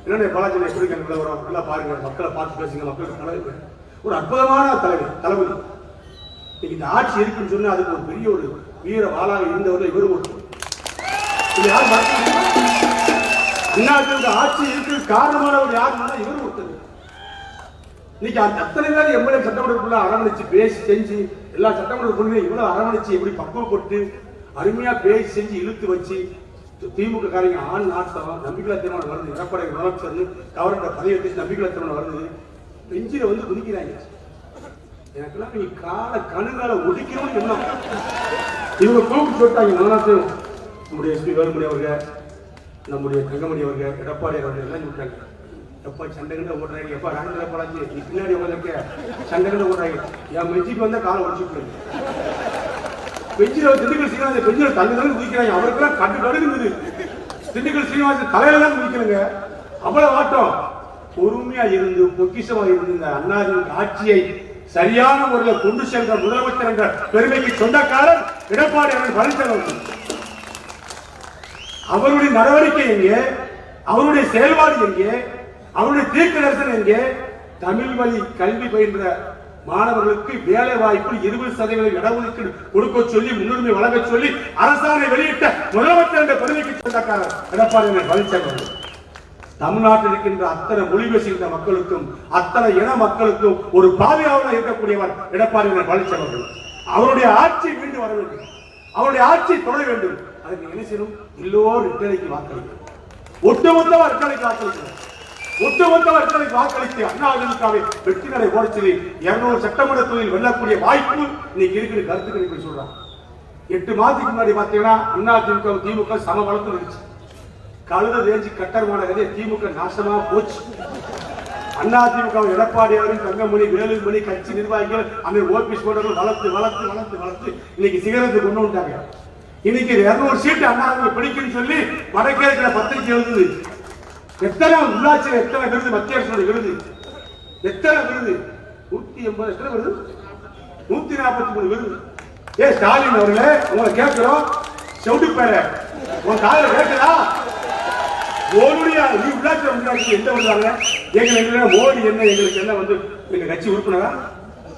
S1: என்னென்ன பாலாஜி எப்படி நிலவரம் நல்லா பாருங்க, மக்களை பார்த்து பேசுங்க, மக்களுக்கு தலைவர் ஒரு அற்புதமான தலைவர் தளபதி. இன்னைக்கு இந்த ஆட்சி இருக்குன்னு சொன்னா அதுக்கு ஒரு பெரிய ஒரு வீர வாளாக இருந்தவர்கள் இவரு ஒருத்தர். யார் அண்ணாதிமுக ஆட்சி இருக்கு காரணமானவர் யாருன்னா இவரு ஒருத்தர். இன்னைக்கு அத்தனை பேர் எம்எல்ஏ சட்டமன்றக்குள்ள அரவணைச்சு பேசி செஞ்சு எல்லா சட்டமன்ற கொள்கையும் இவ்வளவு அரவணைச்சு எப்படி பக்குவப்பட்டு அருமையா பேசி செஞ்சு இழுத்து வச்சு திமுக காரங்க ஆண் நாட்டம் நம்பிக்கையில்லா தீர்மானம் வருது, எடப்பாடி முதலமைச்சர் கவர்ன்ற பதவி வச்சு நம்பிக்கையில்லா தீர்மானம் வருது, பெஞ்சில வந்து குதிக்கிறாங்க. எனக்கெல்லாம் நீ கால கணுங்கால ஒதுக்கணும்னு என்ன இவங்க கூப்பிட்டு சொல்லிட்டாங்க. நானாத்தையும் நம்முடைய எஸ்பி வேலுமணி அவர்கள், நம்முடைய தங்கமணி அவர்கள், எடப்பாடி அவர்கள் எல்லாம் சொல்லிட்டாங்க. எப்பா சண்டைகளை ஓடுறாங்க, எப்பா ராஜேந்திர பாலாஜி நீ பின்னாடி உட்காந்துருக்க சண்டைகளை ஓடுறாங்க. என் மெஞ்சிக்கு வந்தா காலை உடச்சுட்டு பெஞ்சில திண்டுக்கல் சீனிவாசன் பெஞ்சில தள்ளி குதிக்கிறாங்க. அவருக்கெல்லாம் கண்டு கடுங்குது. திண்டுக்கல் சீனிவாசன் தலையில தான் குதிக்கிறாங்க. அவ்வளவு ஆட்டம். பொறுமையா இருந்து பொக்கிஷமா இருந்து இந்த அண்ணாதிமுக ஆட்சியை சரியான முறையில் கொண்டு சென்ற முதலமைச்சர் என்ற பெருமைக்கு சொந்தக்காரர் எடப்பாடி பழனிசாமி. அவருடைய நடவடிக்கை எங்கே, அவருடைய செயல்பாடு எங்கே, அவருடைய தீர்க்க தரிசனம் எங்கே? தமிழ் வழி கல்வி பயின்ற மாணவர்களுக்கு வேலை வாய்ப்பு 20% இடஒதுக்கீடு கொடுக்க சொல்லி முன்னுரிமை வழங்க சொல்லி அரசாணை வெளியிட்ட முதலமைச்சர் என்ற பெருமைக்கு சொந்தக்காரர் எடப்பாடி பழனிசாமி. தமிழ்நாட்டில் இருக்கின்ற அத்தனை மொழி பேசுகின்ற மக்களுக்கும் அத்தனை இன மக்களுக்கும் ஒரு பாதுகாவலாக இருக்கக்கூடியவர் எடப்பாடி பழனிசாமி. அவருடைய ஆட்சி மீண்டும் வர வேண்டும், அவருடைய ஆட்சி தொடர வேண்டும். அதுக்கு என்ன செய்யணும்? எல்லோரும் ரெட்டலைக்கு வாக்களிக்கணும், ஒட்டுமொத்தமா ரெட்டலைக்கு வாக்களிக்கணும். ஒட்டுமொத்த மக்களுக்கு வாக்களித்து அண்ணாதிமுகவை வெற்றி நடை ஓடிச்சது 200 சட்டமன்ற தொகுதியில் வெல்லக்கூடிய வாய்ப்பு இன்னைக்கு இருக்கிற கருத்துக்கள் இப்படி சொல்றாங்க. 8 மாதத்துக்கு முன்னாடி பாத்தீங்கன்னா அதிமுக திமுக சம வளர்த்து இருந்துச்சு. கழுத ரேஞ்சி கட்டரமான கதையை திமுக நாசமா போச்சு. அதிமுக எடப்பாடியாரும் தங்கமணி வேலுமணி கட்சி நிர்வாகிகள் அந்த ஓபிஎஸ் போன்றவர்கள் வளர்த்து வளர்த்து வளர்த்து வளர்த்து இன்னைக்கு சிகரத்துக்கு கொண்டு வந்துட்டாங்க. இன்னைக்கு 200 சீட்டு அண்ணாதிமுக பிடிக்குன்னு சொல்லி வடக்கே இருக்கிற பத்திரிகை எழுதுது. எத்தனை உள்ளாட்சி, எத்தனை விருது, மத்திய அரசு விருது, எத்தனை விருது? 180 எத்தனை விருது? 143 விருது. ஸ்டாலின் அவர்களே, உங்களை கேட்கிறோம், செவுடு பேர உங்க காலையில் கேட்கிறா? மோடியா நீ உள்ளாட்சி எந்த வருவாங்க? எங்களுக்கு மோடி என்ன, எங்களுக்கு என்ன வந்து எங்க கட்சி உறுப்பினரா?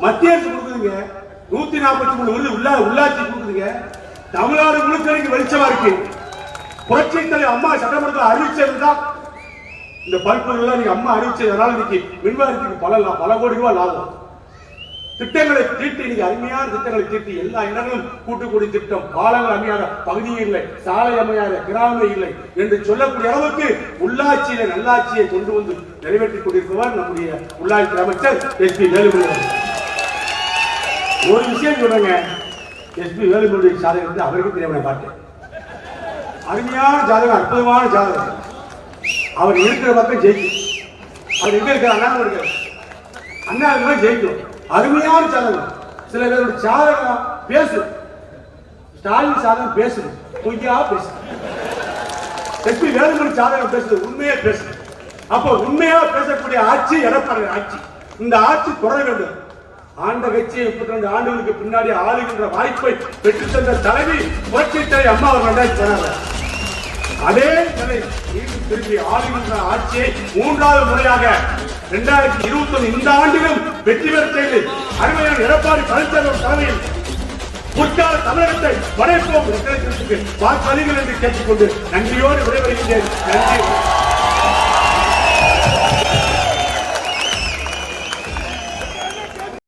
S1: மத்திய அரசு கொடுக்குதுங்க 143 விருது உள்ளாட்சி கொடுக்குதுங்க. தமிழ்நாடு முழுக்க வெளிச்சமா இருக்கு. புரட்சி தலைவர் அம்மா சட்டமன்றத்தில் அறிவிச்சதுதான் இந்த பல்பொருள் நீங்க அம்மா அறிவிச்சதுனால இன்னைக்கு மின்வாரியத்துக்கு பல கோடி ரூபாய் லாபம். திட்டங்களை தீட்டி, இன்னைக்கு அருமையான திட்டங்களை தீட்டி எல்லா இடங்களும் கூட்டுக்குடி திட்டம், பாலங்கள் அமையாத பகுதியும் இல்லை, சாலை அமையாத கிராமம் இல்லை என்று சொல்லக்கூடிய அளவுக்கு உள்ளாட்சியில நல்லாட்சியை கொண்டு வந்து நிறைவேற்றிக் கொண்டிருப்பவர் நம்முடைய உள்ளாட்சி அமைச்சர் எஸ்பி வேலுமணி. ஒரு விஷயம் சொல்றேங்க, எஸ்பி வேலுமணி சாதகத்தை அவருக்கு தெரியாம பார்த்தேன். அருமையான ஜாதகம், அற்புதமான ஜாதகம். அவர் இருக்கிற பக்கம் ஜெயிக்கும். அவர் எங்க இருக்கிற அண்ணா ஜெயிக்கும். அருமையான சாதகம். சில பேருடைய சாதகம் பேசும், ஸ்டாலின் சாதகம் பேசுது, பொய்யா பேசு. எஸ்பி வேலுமணி சாதகம் பேசுது, உண்மையா பேசு. அப்போ உண்மையா பேசக்கூடிய ஆட்சி எடப்பாடி ஆட்சி. இந்த ஆட்சி தொடர வேண்டும். ஆண்ட கட்சியை 32 ஆண்டுகளுக்கு பின்னாடி ஆளுகின்ற வாய்ப்பை பெற்று தந்த தலைவி புரட்சி தலைவி அம்மா அவர்கள் சொன்னாங்க. அதே நிலை மீண்டும் திரும்பி ஆளுகின்ற ஆட்சியை 3வது முறையாக 2021 இந்த ஆண்டிலும் வெற்றி பெற செய்து அருமையான எடப்பாடி பழனிசாமி தலைமையில் முற்கால தமிழகத்தை படைப்போம் வாக்களிகள் என்று கேட்டுக்கொண்டு நன்றியோடு விடைபெறுகின்றேன். நன்றி.